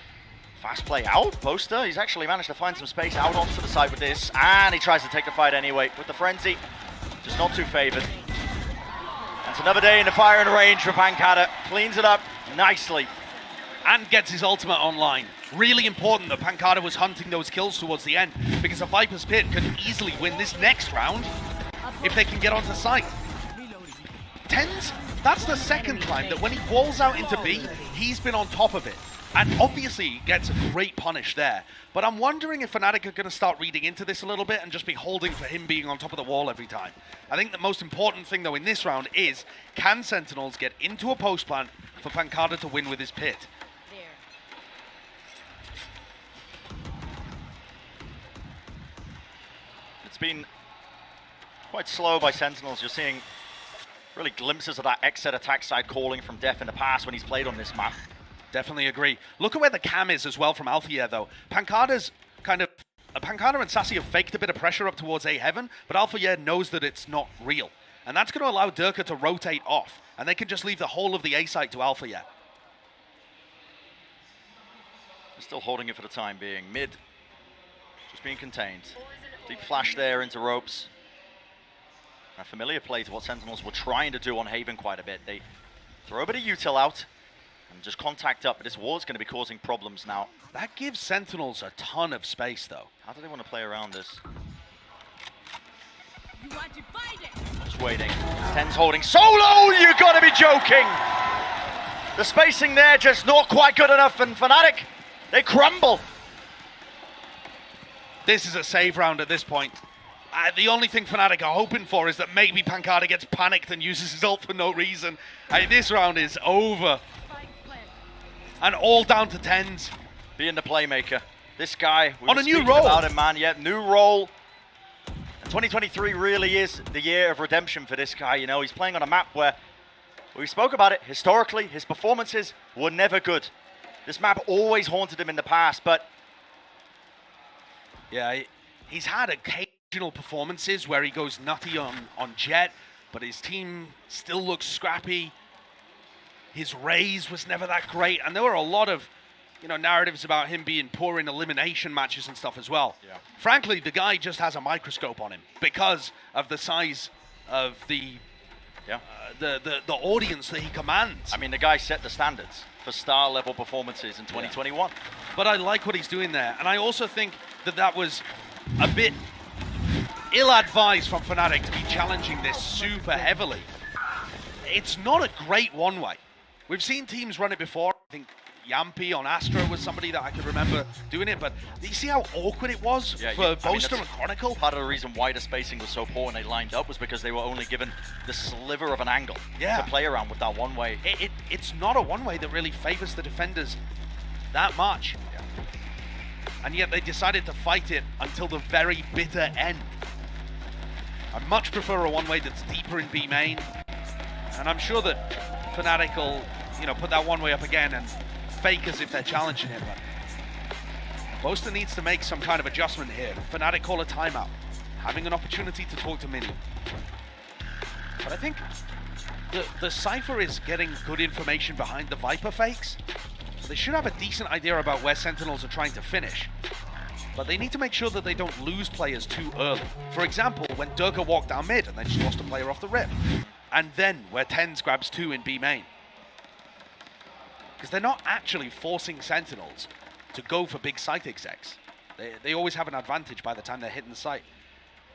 Fast play out. Boaster, he's actually managed to find some space out onto the side with this, and he tries to take the fight anyway with the Frenzy. Just not too favored. That's another day in the firing range for Pancada. Cleans it up nicely. And gets his ultimate online. Really important that Pancada was hunting those kills towards the end, because a Viper's Pit can easily win this next round if they can get onto site. Tens, that's the second time that when he walls out into B, he's been on top of it. And obviously he gets a great punish there. But I'm wondering if Fnatic are going to start reading into this a little bit and just be holding for him being on top of the wall every time. I think the most important thing, though, in this round is, can Sentinels get into a post plant for Pancada to win with his pit? It's been quite slow by Sentinels. You're seeing really glimpses of that exit attack side calling from Def in the past when he's played on this map. Definitely agree. Look at where the cam is as well from Alpha though. Pancada's kind of... Pancada and Sassy have faked a bit of pressure up towards A Heaven, but Alpha knows that it's not real. And that's going to allow Durka to rotate off, and they can just leave the whole of the A site to Alpha They're still holding it for the time being. Mid, just being contained. Deep flash there into ropes. A familiar play to what Sentinels were trying to do on Haven quite a bit. They throw a bit of util out and just contact up, but this wall is going to be causing problems now. That gives Sentinels a ton of space, though. How do they want to play around this? Just waiting. Ten's holding solo! You gotta be joking! The spacing there just not quite good enough, and Fnatic, they crumble. This is a save round at this point. The only thing Fnatic are hoping for is that maybe Pancada gets panicked and uses his ult for no reason. This round is over. And all down to tens. Being the playmaker. This guy, on a new role. About him, man. Yeah, new role. And 2023 really is the year of redemption for this guy. You know, he's playing on a map where, we spoke about it, historically, his performances were never good. This map always haunted him in the past, but... Yeah, he's had occasional performances where he goes nutty on Jet, but his team still looks scrappy. His raise was never that great, and there were a lot of, you know, narratives about him being poor in elimination matches and stuff as well. Yeah. Frankly, the guy just has a microscope on him because of the size of the audience that he commands. I mean, the guy set the standards for star level performances in 2021. Yeah. But I like what he's doing there, and I also think that that was a bit ill-advised from Fnatic to be challenging this super heavily. It's not a great one-way. We've seen teams run it before. I think Yampi on Astra was somebody that I could remember doing it, but do you see how awkward it was for Boaster and Chronicle? Part of the reason why the spacing was so poor when they lined up was because they were only given the sliver of an angle to play around with that one-way. It's not a one-way that really favors the defenders that much. Yeah. And yet they decided to fight it until the very bitter end. I much prefer a one-way that's deeper in B main, and I'm sure that Fnatic will, you know, put that one-way up again and fake as if they're challenging him. But Boaster needs to make some kind of adjustment here. Fnatic call a timeout, having an opportunity to talk to Minion. But I think the Cypher is getting good information behind the Viper fakes. So they should have a decent idea about where Sentinels are trying to finish. But they need to make sure that they don't lose players too early. For example, when Durka walked down mid and then just lost a player off the rip. And then where Tens grabs 2 in B main. Because they're not actually forcing Sentinels to go for big site execs. They always have an advantage by the time they're hitting the site.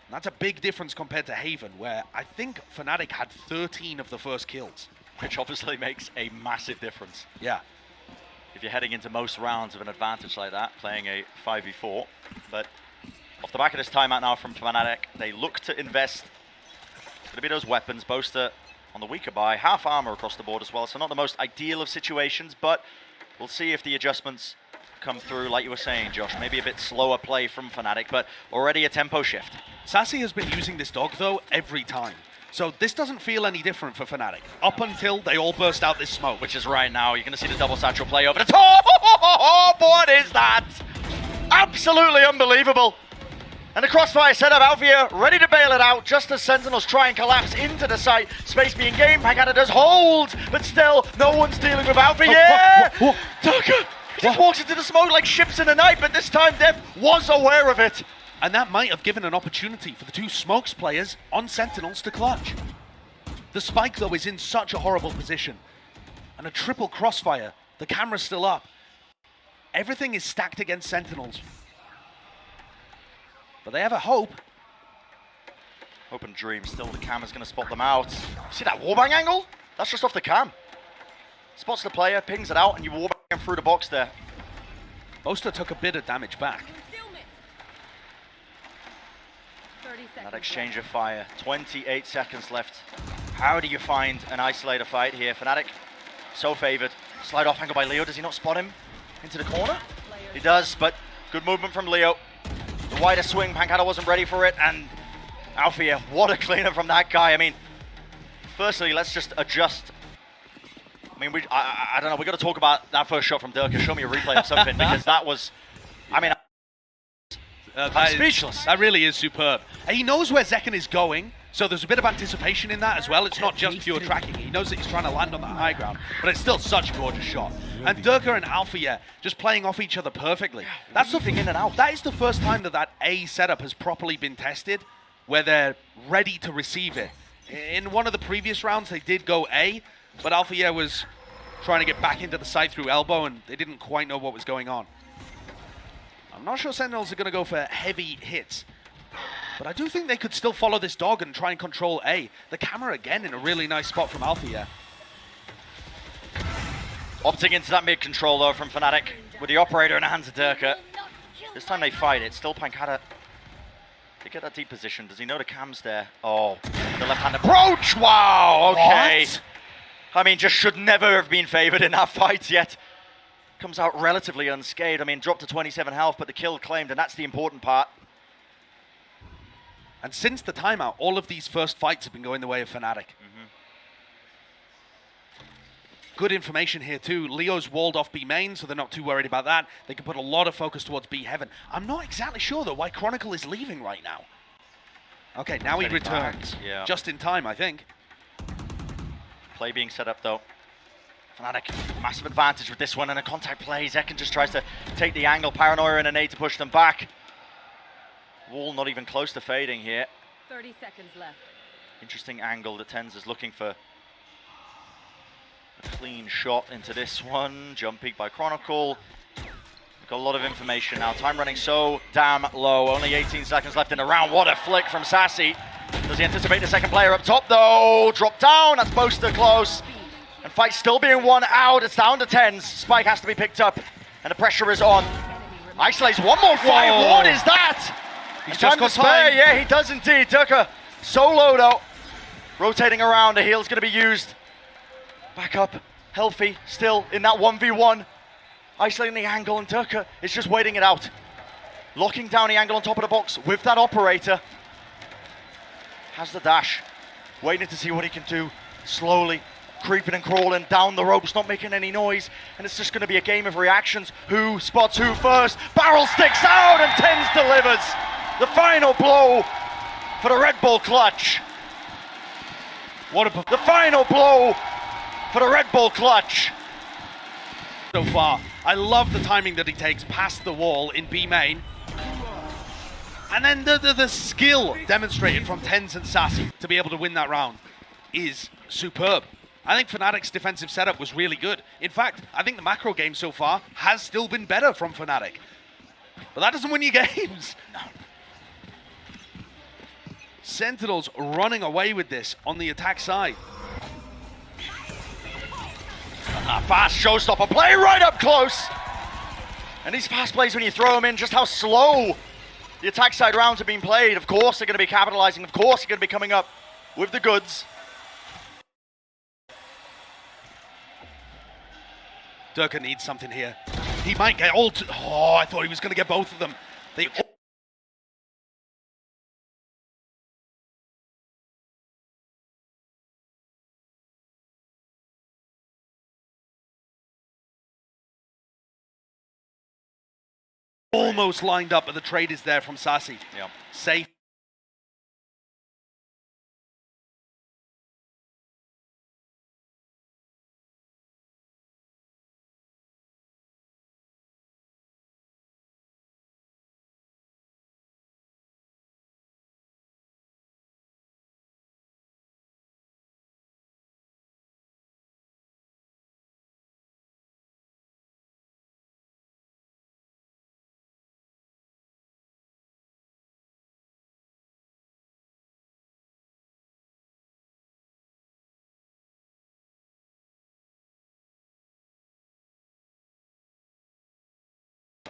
And that's a big difference compared to Haven, where I think Fnatic had 13 of the first kills. Which obviously makes a massive difference. Yeah. If you're heading into most rounds of an advantage like that, playing a 5v4. But off the back of this timeout now from Fnatic, they look to invest. It's going to be those weapons. Boaster on the weaker buy, half armor across the board as well, so not the most ideal of situations, but we'll see if the adjustments come through, like you were saying, Josh. Maybe a bit slower play from Fnatic, but already a tempo shift. Sassy has been using this dog, though, every time. So this doesn't feel any different for Fnatic, up until they all burst out this smoke. Which is right now. You're going to see the double satchel play over the top. Oh, what is that? Absolutely unbelievable. And the crossfire set up Alfia, ready to bail it out, just as Sentinels try and collapse into the site. Space being gained, Pancada does hold, but still, no one's dealing with Alfia. Durka just walks into the smoke like ships in the night, but this time Def was aware of it. And that might have given an opportunity for the 2 Smokes players on Sentinels to clutch. The spike, though, is in such a horrible position. And a triple crossfire, the camera's still up. Everything is stacked against Sentinels. But they have a hope. Hope and dream. Still, the cam is going to spot them out. See that warbang angle? That's just off the cam. spots the player, pings it out, and you walk him through the box there. Boaster took a bit of damage back. That exchange of fire. 28 seconds left. How do you find an isolator fight here? Fnatic so favored. Slide off angle by Leo. Does he not spot him into the corner? He does, but good movement from Leo. The wider swing, Pancada wasn't ready for it, and Alfia, what a cleanup from that guy. I mean, firstly, let's just adjust. I mean, I don't know, we got to talk about that first shot from Durka. Show me a replay of something, because that was, I mean, I'm speechless. That really is superb. And he knows where Zekken is going, so there's a bit of anticipation in that as well. It's not just pure tracking. He knows that he's trying to land on that high ground, but it's still such a gorgeous shot. And Durka and Alfia just playing off each other perfectly. That's something in and out. That is the first time that A setup has properly been tested, where they're ready to receive it. In one of the previous rounds, they did go A, but Alfia was trying to get back into the site through elbow, and they didn't quite know what was going on. I'm not sure Sentinels are going to go for heavy hits, but I do think they could still follow this dog and try and control A. The camera again in a really nice spot from Alfia. Opting into that mid-control though from Fnatic with the operator in the hands of Durka. This time they fight it. Still Pancada. They get that deep position. Does he know the cam's there? Oh, the left-hand approach! Wow, okay. What? I mean, just should never have been favored in that fight yet. Comes out relatively unscathed. I mean, dropped to 27 health, but the kill claimed, and that's the important part. And since the timeout, all of these first fights have been going the way of Fnatic. Good information here too. Leo's walled off B main, so they're not too worried about that. They can put a lot of focus towards B heaven. I'm not exactly sure though why Chronicle is leaving right now. Okay, now he returns. Yeah. Just in time, I think. Play being set up though. Fnatic, massive advantage with this one, and a contact play. Zekken just tries to take the angle. Paranoia and a nade to push them back. Wall not even close to fading here. 30 seconds left. Interesting angle that TenZ is looking for. A clean shot into this one. Jump peek by Chronicle. Got a lot of information now. Time running so damn low. Only 18 seconds left in the round. What a flick from Sassy. Does he anticipate the second player up top though? Drop down. That's Boaster close. And fight still being won out. It's down to TenZ. Spike has to be picked up. And the pressure is on. Isolates one more fight. Whoa. What is that? He's time just got to spare. time. Yeah, he does indeed. Durka solo though. Rotating around. The heal's going to be used. Back up. Healthy. Still in that 1v1. Isolating the angle, and Durka is just waiting it out. Locking down the angle on top of the box with that operator. Has the dash. Waiting to see what he can do. Slowly creeping and crawling down the ropes, not making any noise. And it's just going to be a game of reactions. Who spots who first? Barrel sticks out, and TenZ delivers. The final blow for the Red Bull clutch. The final blow for the Red Bull clutch. So far, I love the timing that he takes past the wall in B main. And then the skill demonstrated from TenZ and Sassy to be able to win that round is superb. I think Fnatic's defensive setup was really good. In fact, I think the macro game so far has still been better from Fnatic. But that doesn't win you games. No. Sentinels running away with this on the attack side. Fast showstopper play right up close. And these fast plays, when you throw them in, just how slow the attack side rounds have been played. Of course they're going to be capitalizing. Of course they're going to be coming up with the goods. Durka needs something here. He might get all two. Oh, I thought he was going to get both of them. They almost lined up, but the trade is there from Sassy. Yep. Safe.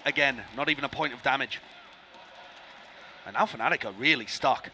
again, not even a point of damage. And now Fnatic are really stuck.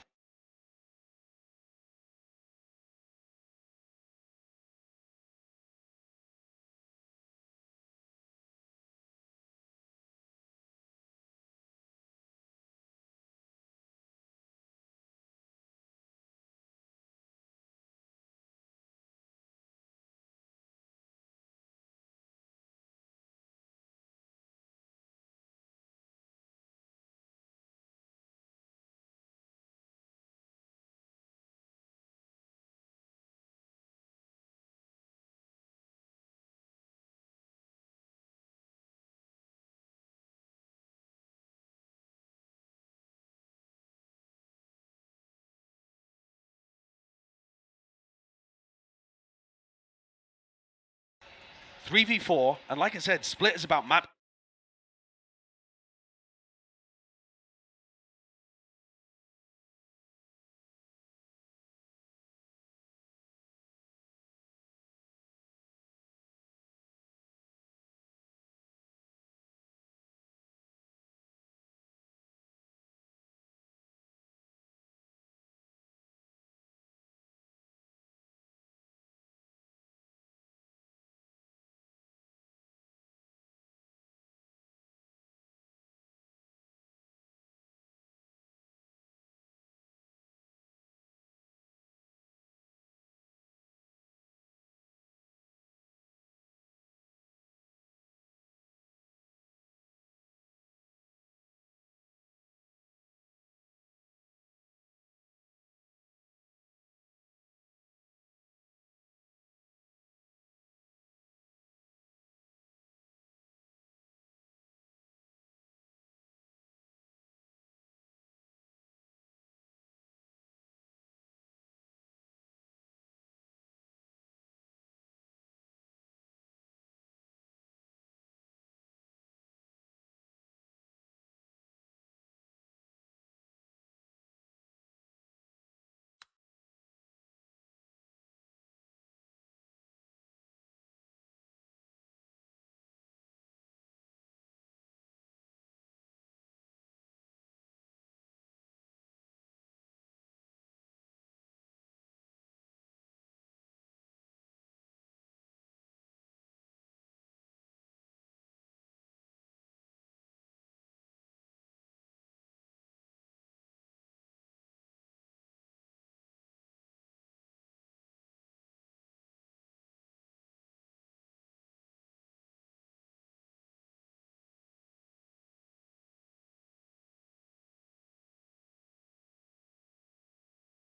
"3v4", and like I said, Split is about map.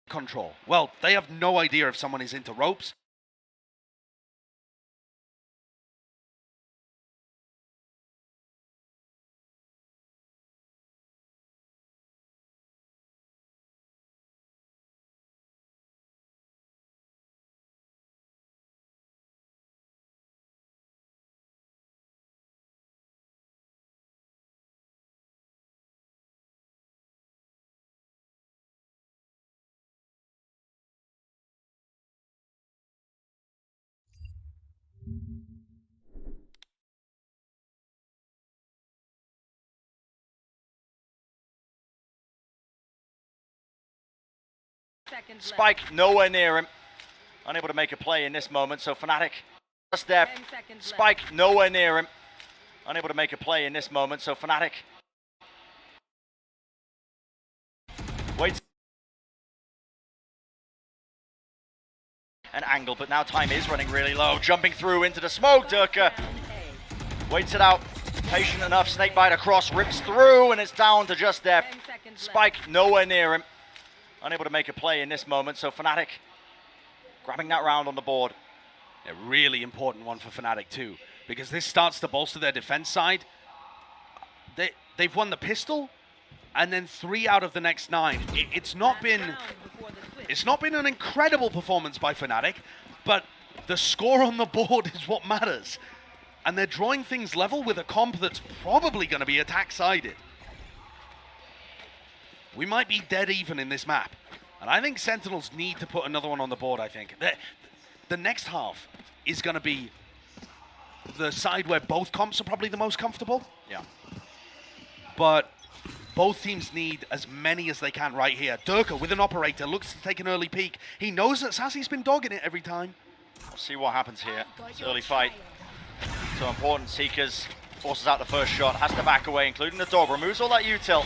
Control. Well, they have no idea if someone is into ropes. Spike nowhere near him. Unable to make a play in this moment, so Fnatic just there. Spike nowhere near him. Unable to make a play in this moment, so Fnatic waits an angle, but now time is running really low. Jumping through into the smoke, Durka waits it out. Patient enough, snakebite across, rips through, and it's down to just there. Spike nowhere near him. Unable to make a play in this moment, so Fnatic grabbing that round on the board. A really important one for Fnatic too, because this starts to bolster their defense side. They've won the pistol, and then 3 out of the next 9. It's not been an incredible performance by Fnatic, but the score on the board is what matters. And they're drawing things level with a comp that's probably going to be attack-sided. We might be dead even in this map. And I think Sentinels need to put another one on the board, I think. The next half is going to be the side where both comps are probably the most comfortable. Yeah. but both teams need as many as they can right here. Durka with an operator looks to take an early peek. He knows that Sassy's been dogging it every time. We'll see what happens here. It's early fight. So important. Seekers forces out the first shot, has to back away, including the dog. Removes all that util.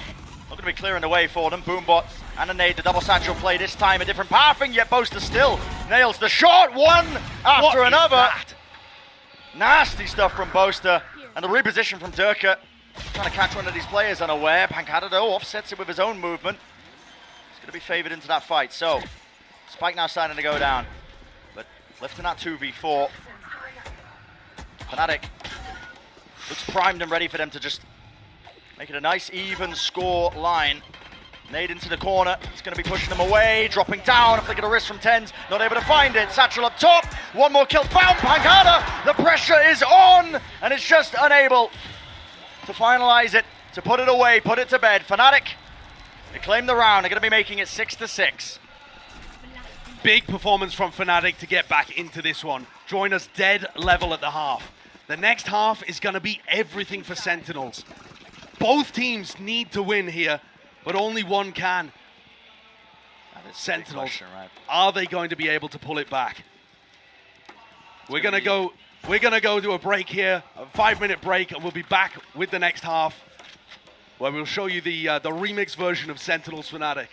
Not going to be clearing the way for them. Boombot and a nade. The double satchel play this time. A different pathing, yet Boaster still nails the shot. One after another. Nasty stuff from Boaster. And the reposition from Durka. Trying to catch one of these players unaware. Pancada though offsets it with his own movement. He's going to be favored into that fight. So, Spike now starting to go down. But lifting that 2v4. Fnatic looks primed and ready for them to just make it a nice even score line. Nade into the corner. It's going to be pushing them away. Dropping down. A flick of the wrist from Tens. Not able to find it. Satchel up top. One more kill found. Pancada. The pressure is on. And it's just unable to finalize it, to put it away, put it to bed. Fnatic, they claim the round. They're going to be making it 6-6. Big performance from Fnatic to get back into this one. Join us dead level at the half. The next half is going to be everything for Sentinels. Both teams need to win here, but only one can. Sentinels, question, right? Are they going to be able to pull it back? We're going to go to a break here, a 5-minute break, and we'll be back with the next half, where we'll show you the remix version of Sentinels Fnatic.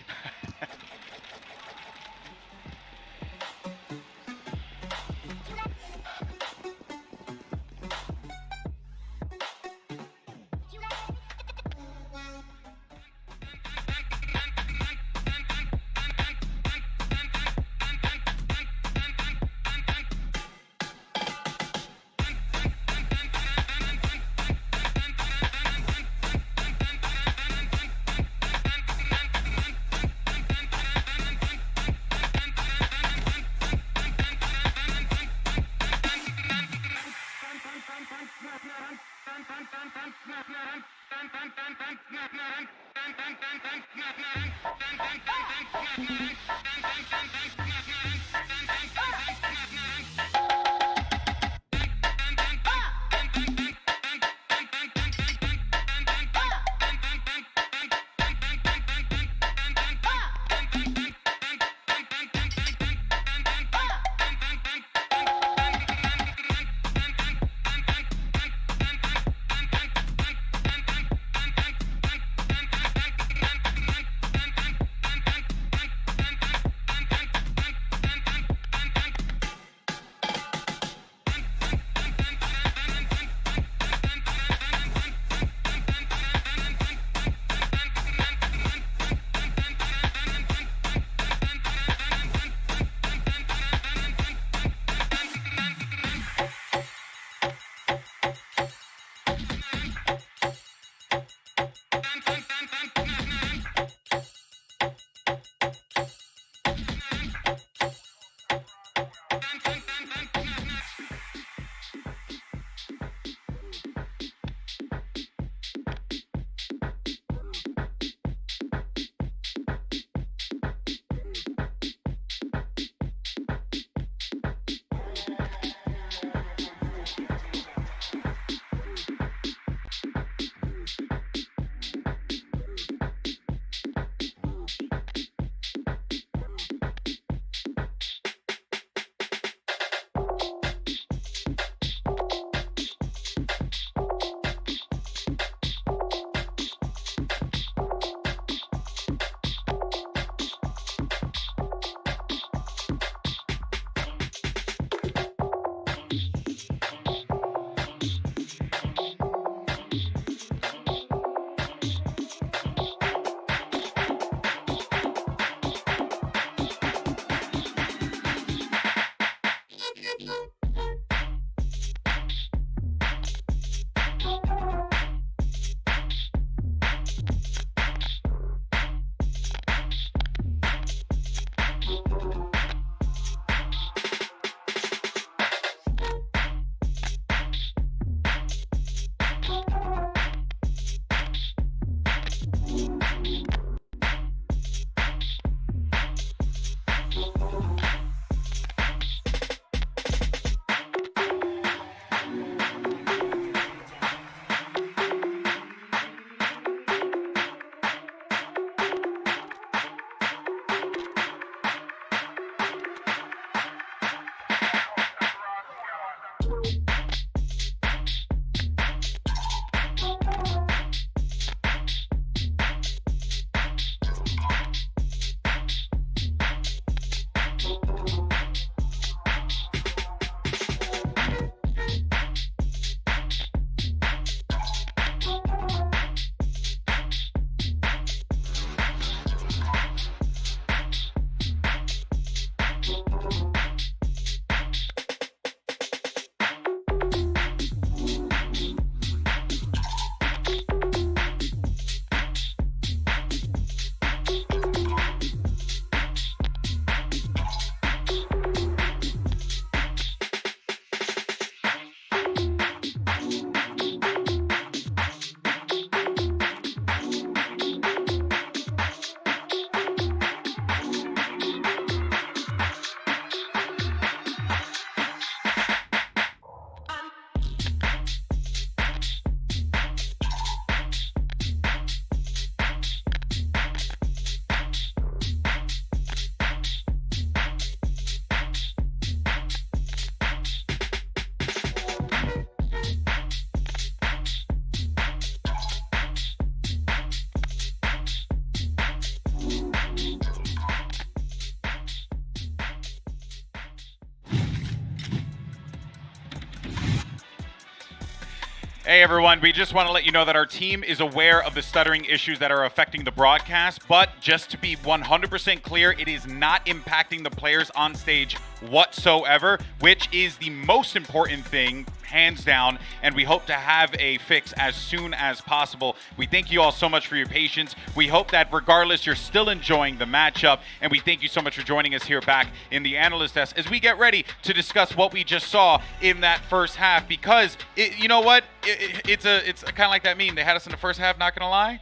Hey everyone, we just want to let you know that our team is aware of the stuttering issues that are affecting the broadcast, but just to be 100% clear, it is not impacting the players on stage whatsoever, which is the most important thing, hands down, and we hope to have a fix as soon as possible. We thank you all so much for your patience. We hope that regardless, you're still enjoying the matchup, and we thank you so much for joining us here back in the analyst desk as we get ready to discuss what we just saw in that first half, because you know what? It's kind of like that meme. They had us in the first half, not gonna lie.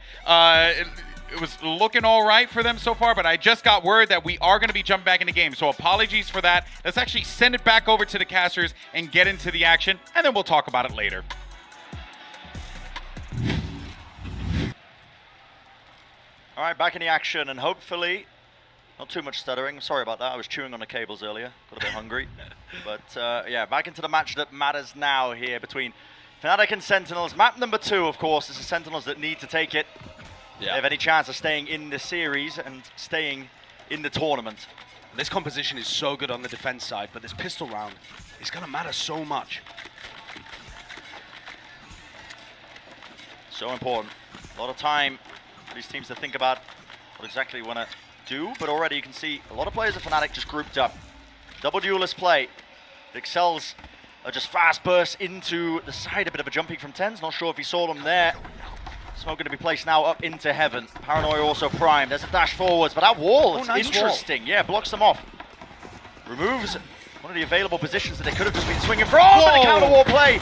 It was looking all right for them so far, but I just got word that we are going to be jumping back in the game. So apologies for that. Let's actually send it back over to the casters and get into the action, and then we'll talk about it later. All right, back in the action, and hopefully not too much stuttering. Sorry about that. I was chewing on the cables earlier. Got a bit hungry. But yeah, back into the match that matters now here between Fnatic and Sentinels. Map number 2, of course, is the Sentinels that need to take it. Yeah. They have any chance of staying in the series and staying in the tournament. This composition is so good on the defense side, but this pistol round is going to matter so much. So important. A lot of time for these teams to think about what exactly you want to do, but already you can see a lot of players of Fnatic just grouped up. Double duelist play. The Excels are just fast bursts into the side, a bit of a jumping from TenZ. Not sure if he saw them there. Smoke going to be placed now up into heaven. Paranoia also primed. There's a dash forwards, but that wall, it's nice interesting. wall. Yeah, blocks them off. Removes one of the available positions that they could have just been swinging from. Oh, but a counter wall play.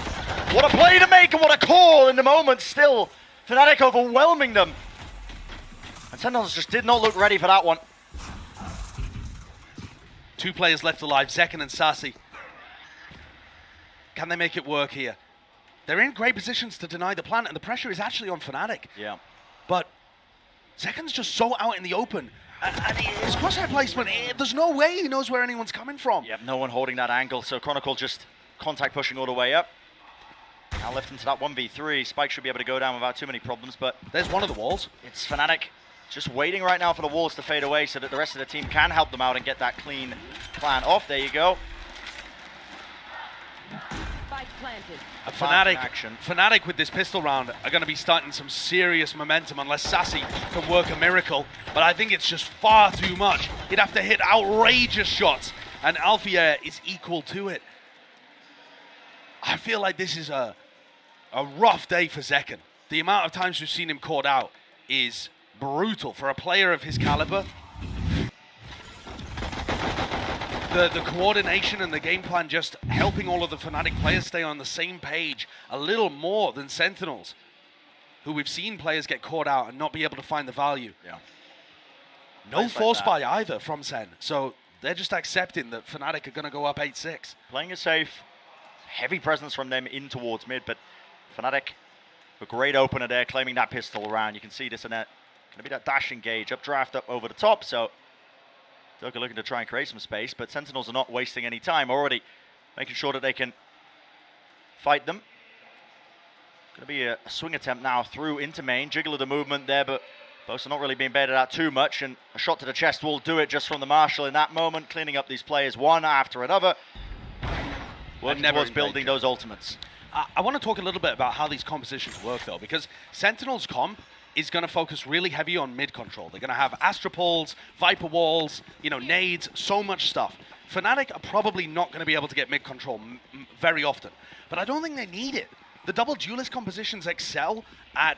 What a play to make and what a call in the moment still. Fnatic overwhelming them. And Sentinels just did not look ready for that one. 2 players left alive, Zekken and Sassy. Can they make it work here? They're in great positions to deny the plant, and the pressure is actually on Fnatic. Yeah. But Zekken's just so out in the open. And his crosshair placement, there's no way he knows where anyone's coming from. Yep, no one holding that angle, so Chronicle just contact pushing all the way up. Now left into that 1v3. Spike should be able to go down without too many problems, but there's one of the walls. It's Fnatic just waiting right now for the walls to fade away so that the rest of the team can help them out and get that clean plan off. There you go. Fnatic with this pistol round are going to be starting some serious momentum unless Sassy can work a miracle. But I think it's just far too much. He'd have to hit outrageous shots, and Alfier is equal to it. I feel like this is a rough day for Zekken. The amount of times we've seen him caught out is brutal for a player of his caliber. The coordination and the game plan just helping all of the Fnatic players stay on the same page a little more than Sentinels, who we've seen players get caught out and not be able to find the value. Yeah. No force buy either from Sen, so they're just accepting that Fnatic are going to go up 8-6. Playing it safe. Heavy presence from them in towards mid, but Fnatic, a great opener there, claiming that pistol around. You can see this and that. Going to be that dash engage, updraft up over the top, so Doka looking to try and create some space, but Sentinels are not wasting any time, already making sure that they can fight them. Going to be a swing attempt now through into main. Jiggle of the movement there, but both are not really being baited out too much, and a shot to the chest will do it just from the Marshal in that moment, cleaning up these players one after another. Working towards building those ultimates. I want to talk a little bit about how these compositions work, though, because Sentinel's comp is going to focus really heavy on mid control. They're going to have Astropols, Viper Walls, nades, so much stuff. Fnatic are probably not going to be able to get mid control very often, but I don't think they need it. The double duelist compositions excel at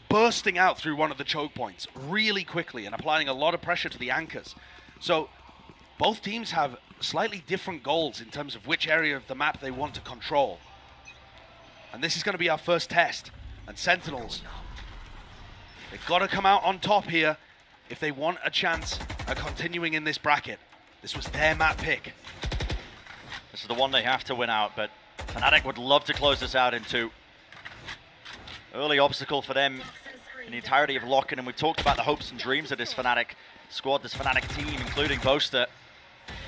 bursting out through one of the choke points really quickly and applying a lot of pressure to the anchors. So both teams have slightly different goals in terms of which area of the map they want to control. And this is going to be our first test. And Sentinels, they've got to come out on top here if they want a chance at continuing in this bracket. This was their map pick. This is the one they have to win out, but Fnatic would love to close this out in 2. Early obstacle for them in the entirety of Lock-in, and we've talked about the hopes and dreams of this Fnatic squad, this Fnatic team, including Boaster.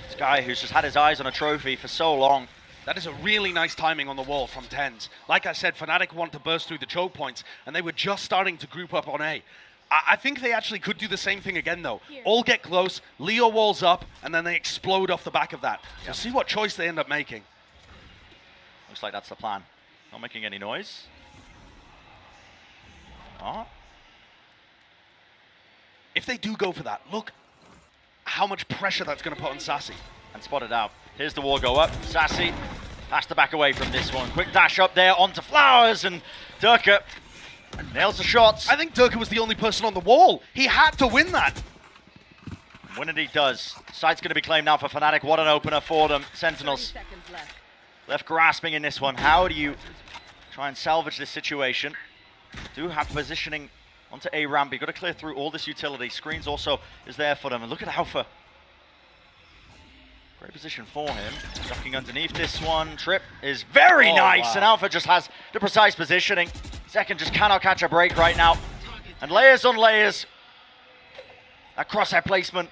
This guy who's just had his eyes on a trophy for so long. That is a really nice timing on the wall from TenZ. Like I said, Fnatic want to burst through the choke points, and they were just starting to group up on A. I think they actually could do the same thing again, though. All get close, Leo walls up, and then they explode off the back of that. So see what choice they end up making. Looks like that's the plan. Not making any noise. Oh. If they do go for that, look how much pressure that's going to put on Sassy. And spotted out. Here's the wall go up. Sassy has to back away from this one. Quick dash up there onto Flowers, and Durka nails the shots. I think Durka was the only person on the wall. He had to win that. Win it he does. Site's going to be claimed now for Fnatic. What an opener for them. Sentinels left grasping in this one. How do you try and salvage this situation? Do have positioning onto A ramp. You've got to clear through all this utility. Screens also is there for them. And look at Alpha. Great position for him. Ducking underneath this one. Trip is very nice. Wow. And Alpha just has the precise positioning. Second just cannot catch a break right now. And layers on layers. That crosshair placement.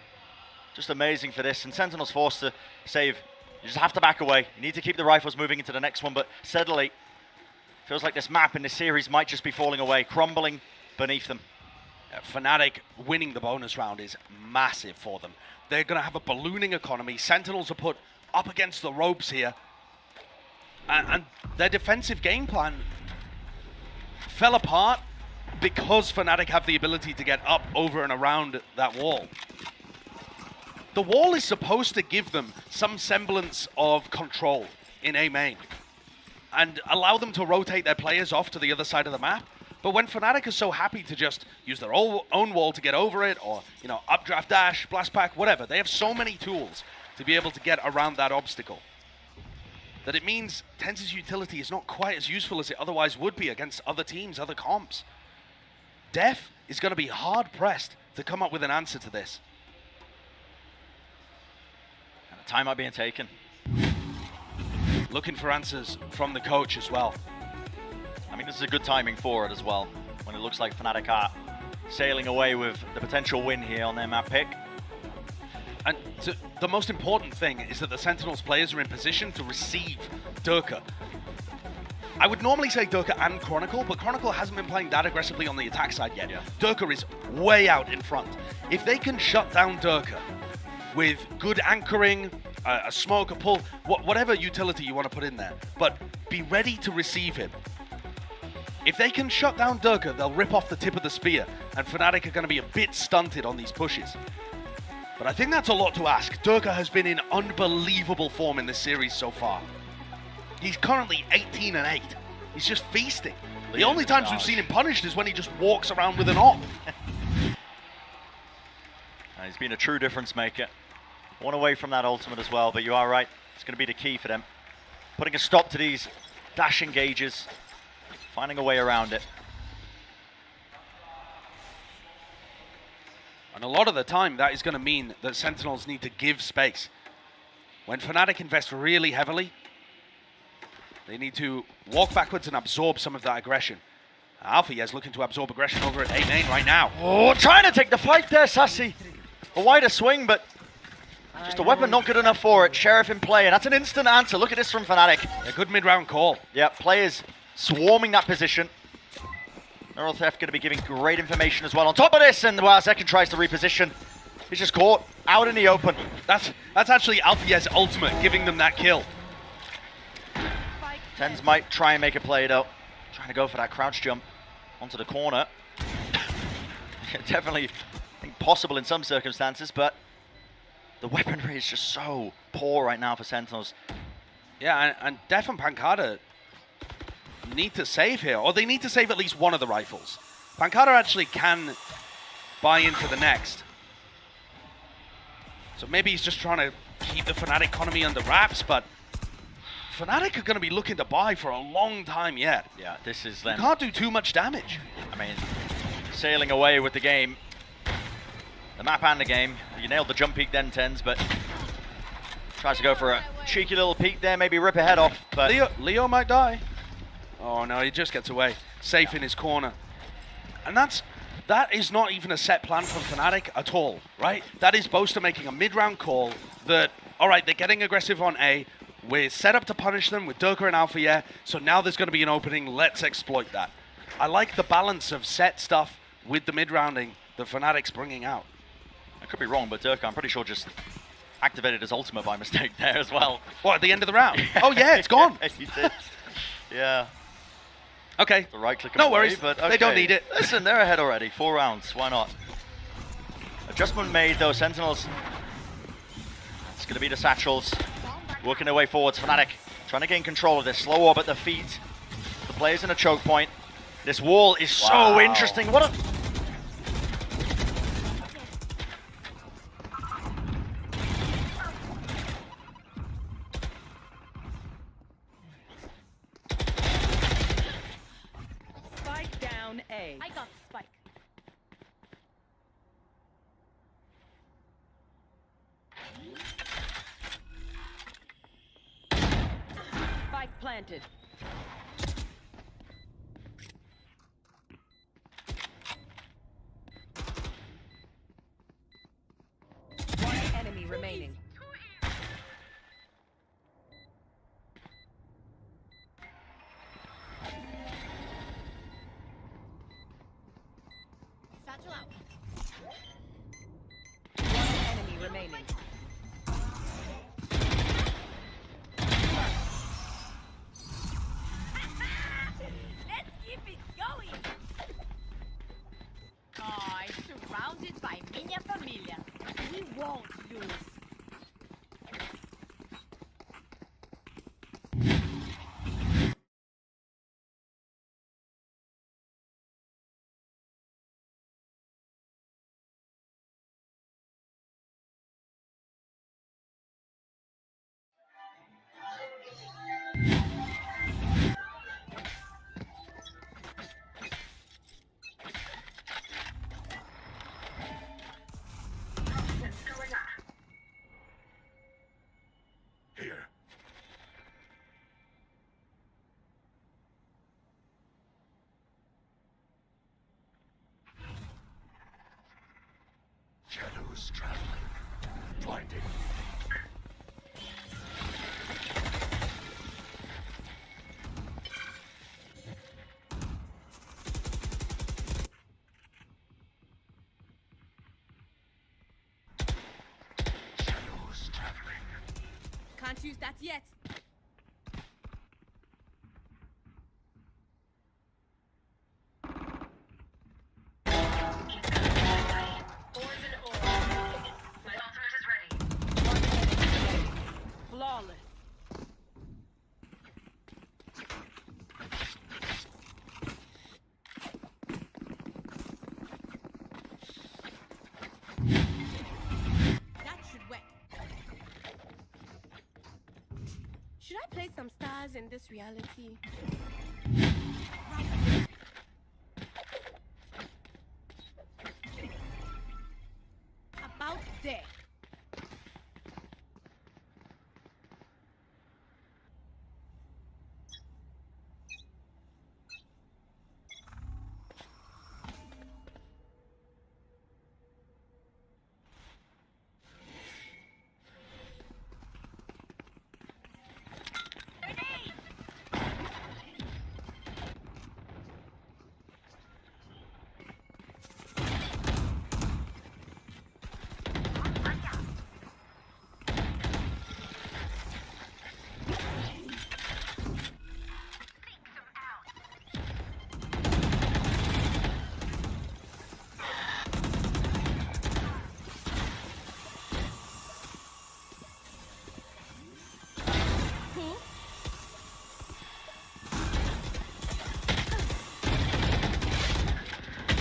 Just amazing for this. And Sentinel's forced to save. You just have to back away. You need to keep the rifles moving into the next one. But steadily, feels like this map in this series might just be falling away, crumbling beneath them. Fnatic winning the bonus round is massive for them. They're going to have a ballooning economy. Sentinels are put up against the ropes here. And their defensive game plan fell apart because Fnatic have the ability to get up, over, and around that wall. The wall is supposed to give them some semblance of control in A main and allow them to rotate their players off to the other side of the map. But when Fnatic is so happy to just use their own wall to get over it, or, you know, updraft dash, blast pack, whatever, they have so many tools to be able to get around that obstacle that it means TenZ's utility is not quite as useful as it otherwise would be against other teams, other comps. Def is going to be hard-pressed to come up with an answer to this. And a timeout being taken. Looking for answers from the coach as well. I mean, this is a good timing for it as well, when it looks like Fnatic are sailing away with the potential win here on their map pick. And the most important thing is that the Sentinels players are in position to receive Durka. I would normally say Durka and Chronicle, but Chronicle hasn't been playing that aggressively on the attack side yet. Yeah. Durka is way out in front. If they can shut down Durka with good anchoring, a smoke, a pull, whatever utility you want to put in there, but be ready to receive him. If they can shut down Durka, they'll rip off the tip of the spear, and Fnatic are going to be a bit stunted on these pushes. But I think that's a lot to ask. Durka has been in unbelievable form in this series so far. He's currently 18-8. He's just feasting. The only times we've seen him punished is when he just walks around with an op. He's been a true difference maker. One away from that ultimate as well, but you are right. It's going to be the key for them. Putting a stop to these dash engages. Finding a way around it. And a lot of the time, that is going to mean that Sentinels need to give space. When Fnatic invest really heavily, they need to walk backwards and absorb some of that aggression. Alpha is looking to absorb aggression over at A main right now. Oh, trying to take the fight there, Sassy. A wider swing, but just a weapon not good enough for it. Sheriff in play, and that's an instant answer. Look at this from Fnatic. A good mid-round call. Yeah, players swarming that position. Neural Theft going to be giving great information as well. On top of this, and while Zekin tries to reposition, he's just caught out in the open. That's actually Alfiez's ultimate, giving them that kill. TenZ might try and make a play though. Trying to go for that crouch jump onto the corner. Definitely possible in some circumstances, but the weaponry is just so poor right now for Sentinels. Yeah, and Def and Pancada need to save here, or they need to save at least one of the rifles. Pancada actually can buy into the next. So maybe he's just trying to keep the Fnatic economy under wraps, but Fnatic are going to be looking to buy for a long time yet. Yeah, this is them. You can't do too much damage. I mean, sailing away with the game. The map and the game. You nailed the jump peek then, TenZ, but tries to go for a cheeky little peek there, maybe rip a head off, but Leo might die. Oh no, he just gets away. Safe in his corner. And that is not even a set plan from Fnatic at all, right? That is Boaster making a mid-round call that, all right, they're getting aggressive on A. We're set up to punish them with Durka and Alpha, yeah. So now there's going to be an opening. Let's exploit that. I like the balance of set stuff with the mid-rounding that Fnatic's bringing out. I could be wrong, but Durka, I'm pretty sure, just activated his ultimate by mistake there as well. What, at the end of the round? Oh yeah, it's gone. He did. Yeah. Okay. The right click. No away, worries. but They don't okay. need it. Listen, they're ahead already. 4 rounds. Why not? Adjustment made though. Sentinels. It's going to be the Satchels working their way forwards. Fnatic trying to gain control of this. Slow orb at the feet. The players in a choke point. This wall is so interesting. What a... Spike down A. I got the spike. Spike planted. One enemy remaining. Satchel out. One enemy remaining. Let's keep it going. Oh, I'm surrounded by minha família. We won't lose. Here. Shadows traveling. Blinding. Shadows traveling. Can't use that yet. Flawless. That should work. Should I play some stars in this reality? About there.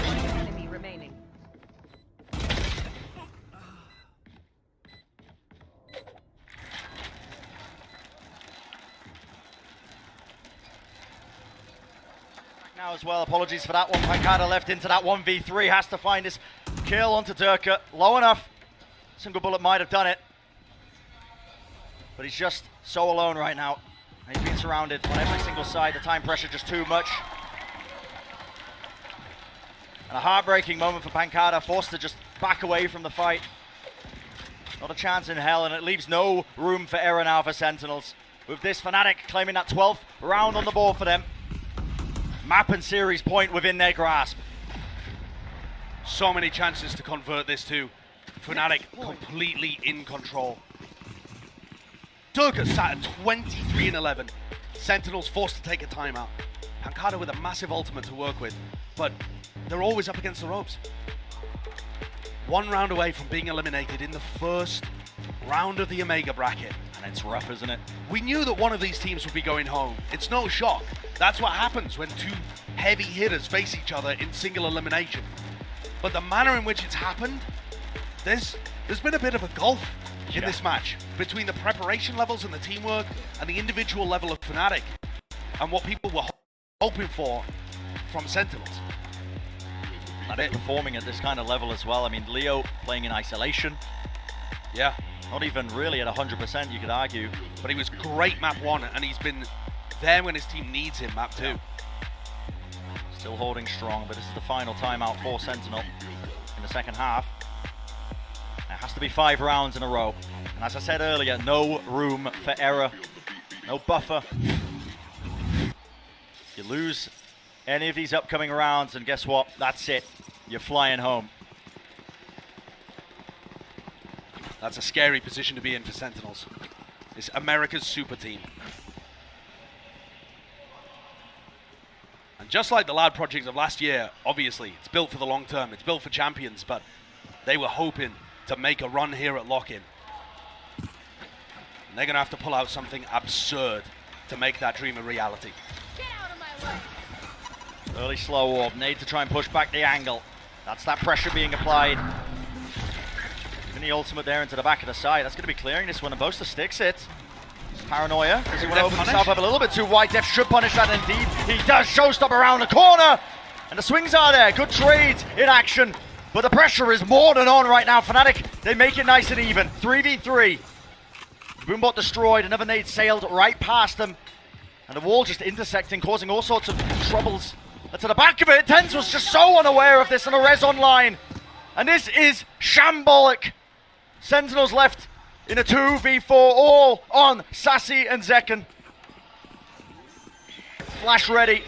One enemy remaining. Now as well, apologies for that one. Pancada left into that 1v3, has to find his kill onto Durka. Low enough. Single bullet might have done it. But he's just so alone right now. He's being surrounded on every single side. The time pressure just too much. And a heartbreaking moment for Pancada, forced to just back away from the fight. Not a chance in hell, and it leaves no room for error now for Sentinels. With this, Fnatic claiming that 12th round on the board for them. Map and series point within their grasp. So many chances to convert this to Fnatic completely in control. Durka sat at 23-11. Sentinels forced to take a timeout. Pancada with a massive ultimate to work with, but they're always up against the ropes. One round away from being eliminated in the first round of the Omega bracket. And it's rough, isn't it? We knew that one of these teams would be going home. It's no shock. That's what happens when two heavy hitters face each other in single elimination. But the manner in which it's happened, there's been a bit of a gulf in this match between the preparation levels and the teamwork and the individual level of Fnatic and what people were hoping for from Sentinels. Fnatic performing at this kind of level as well. I mean, Leo playing in isolation. Yeah. Not even really at 100%, you could argue. But he was great map 1, and he's been there when his team needs him map 2. Still holding strong, but this is the final timeout for Sentinel in the second half. It has to be 5 rounds in a row. And as I said earlier, no room for error, no buffer. If you lose any of these upcoming rounds, and guess what? That's it. You're flying home. That's a scary position to be in for Sentinels. It's America's super team. And just like the Loud projects of last year, obviously, it's built for the long term. It's built for champions, but they were hoping to make a run here at lock-in. And they're going to have to pull out something absurd to make that dream a reality. Get out of my way. Early slow orb, need to try and push back the angle. That's that pressure being applied. Even the ultimate there into the back of the side. That's going to be clearing this one, and Boaster sticks it. Paranoia, does he want to open himself up a little bit too wide? Def should punish that indeed. He does. Showstop around the corner. And the swings are there. Good trade in action. But the pressure is more than on right now. Fnatic, they make it nice and even. 3v3. Boombot destroyed. Another nade sailed right past them. And the wall just intersecting, causing all sorts of troubles. And to the back of it, Tens was just so unaware of this, and a res online. And this is shambolic. Sentinels left in a 2v4, all on Sassy and Zekken. Flash ready.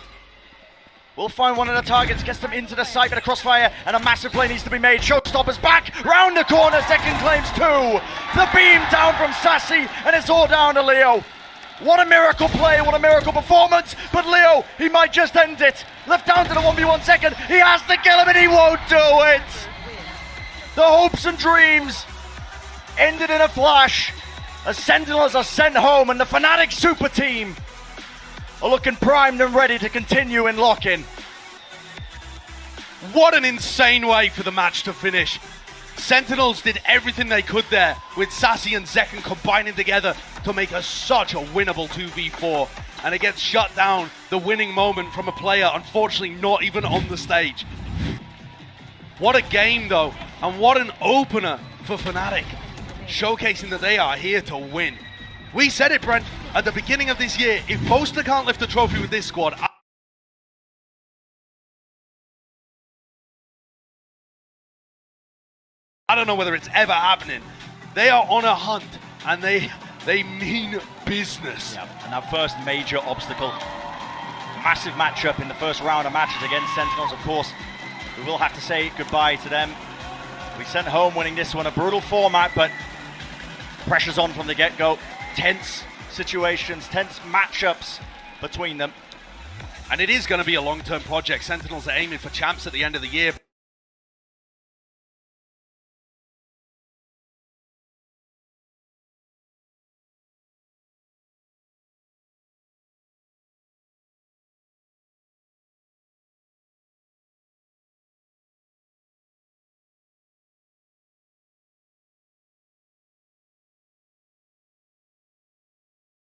We'll find one of the targets, gets them into the site, but a crossfire and a massive play needs to be made. Showstopper's back, round the corner, Zekken claims 2. The beam down from Sassy, and it's all down to Leo. What a miracle play, what a miracle performance, but Leo, he might just end it. Left down to the 1v1 Zekken, he has to kill him and he won't do it. The hopes and dreams ended in a flash as Sentinels are sent home, and the Fnatic super team are looking primed and ready to continue in lock-in. What an insane way for the match to finish. Sentinels did everything they could there, with Sassy and Zekken combining together to make such a winnable 2v4. And it gets shut down, the winning moment from a player unfortunately not even on the stage. What a game though, and what an opener for Fnatic, showcasing that they are here to win. We said it, Brent, at the beginning of this year, if Boaster can't lift a trophy with this squad, I don't know whether it's ever happening. They are on a hunt, and they mean business. Yeah, and our first major obstacle. Massive matchup in the first round of matches against Sentinels, of course. We will have to say goodbye to them. We sent home winning this one, a brutal format, but pressure's on from the get-go. Tense situations, tense matchups between them. And it is going to be a long-term project. Sentinels are aiming for champs at the end of the year.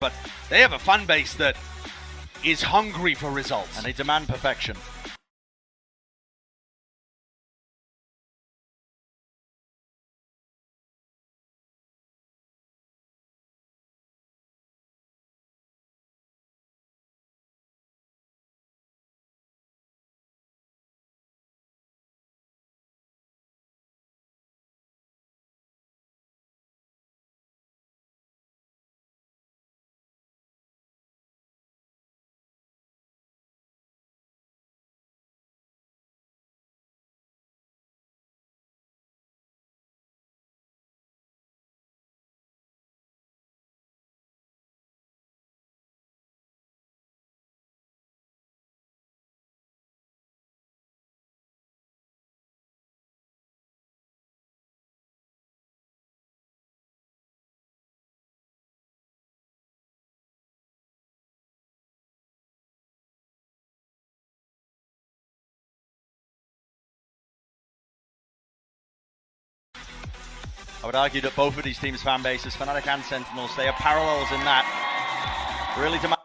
But they have a fan base that is hungry for results. And they demand perfection. would argue that both of these teams' fan bases, Fnatic and Sentinels, they are parallels in that. Really to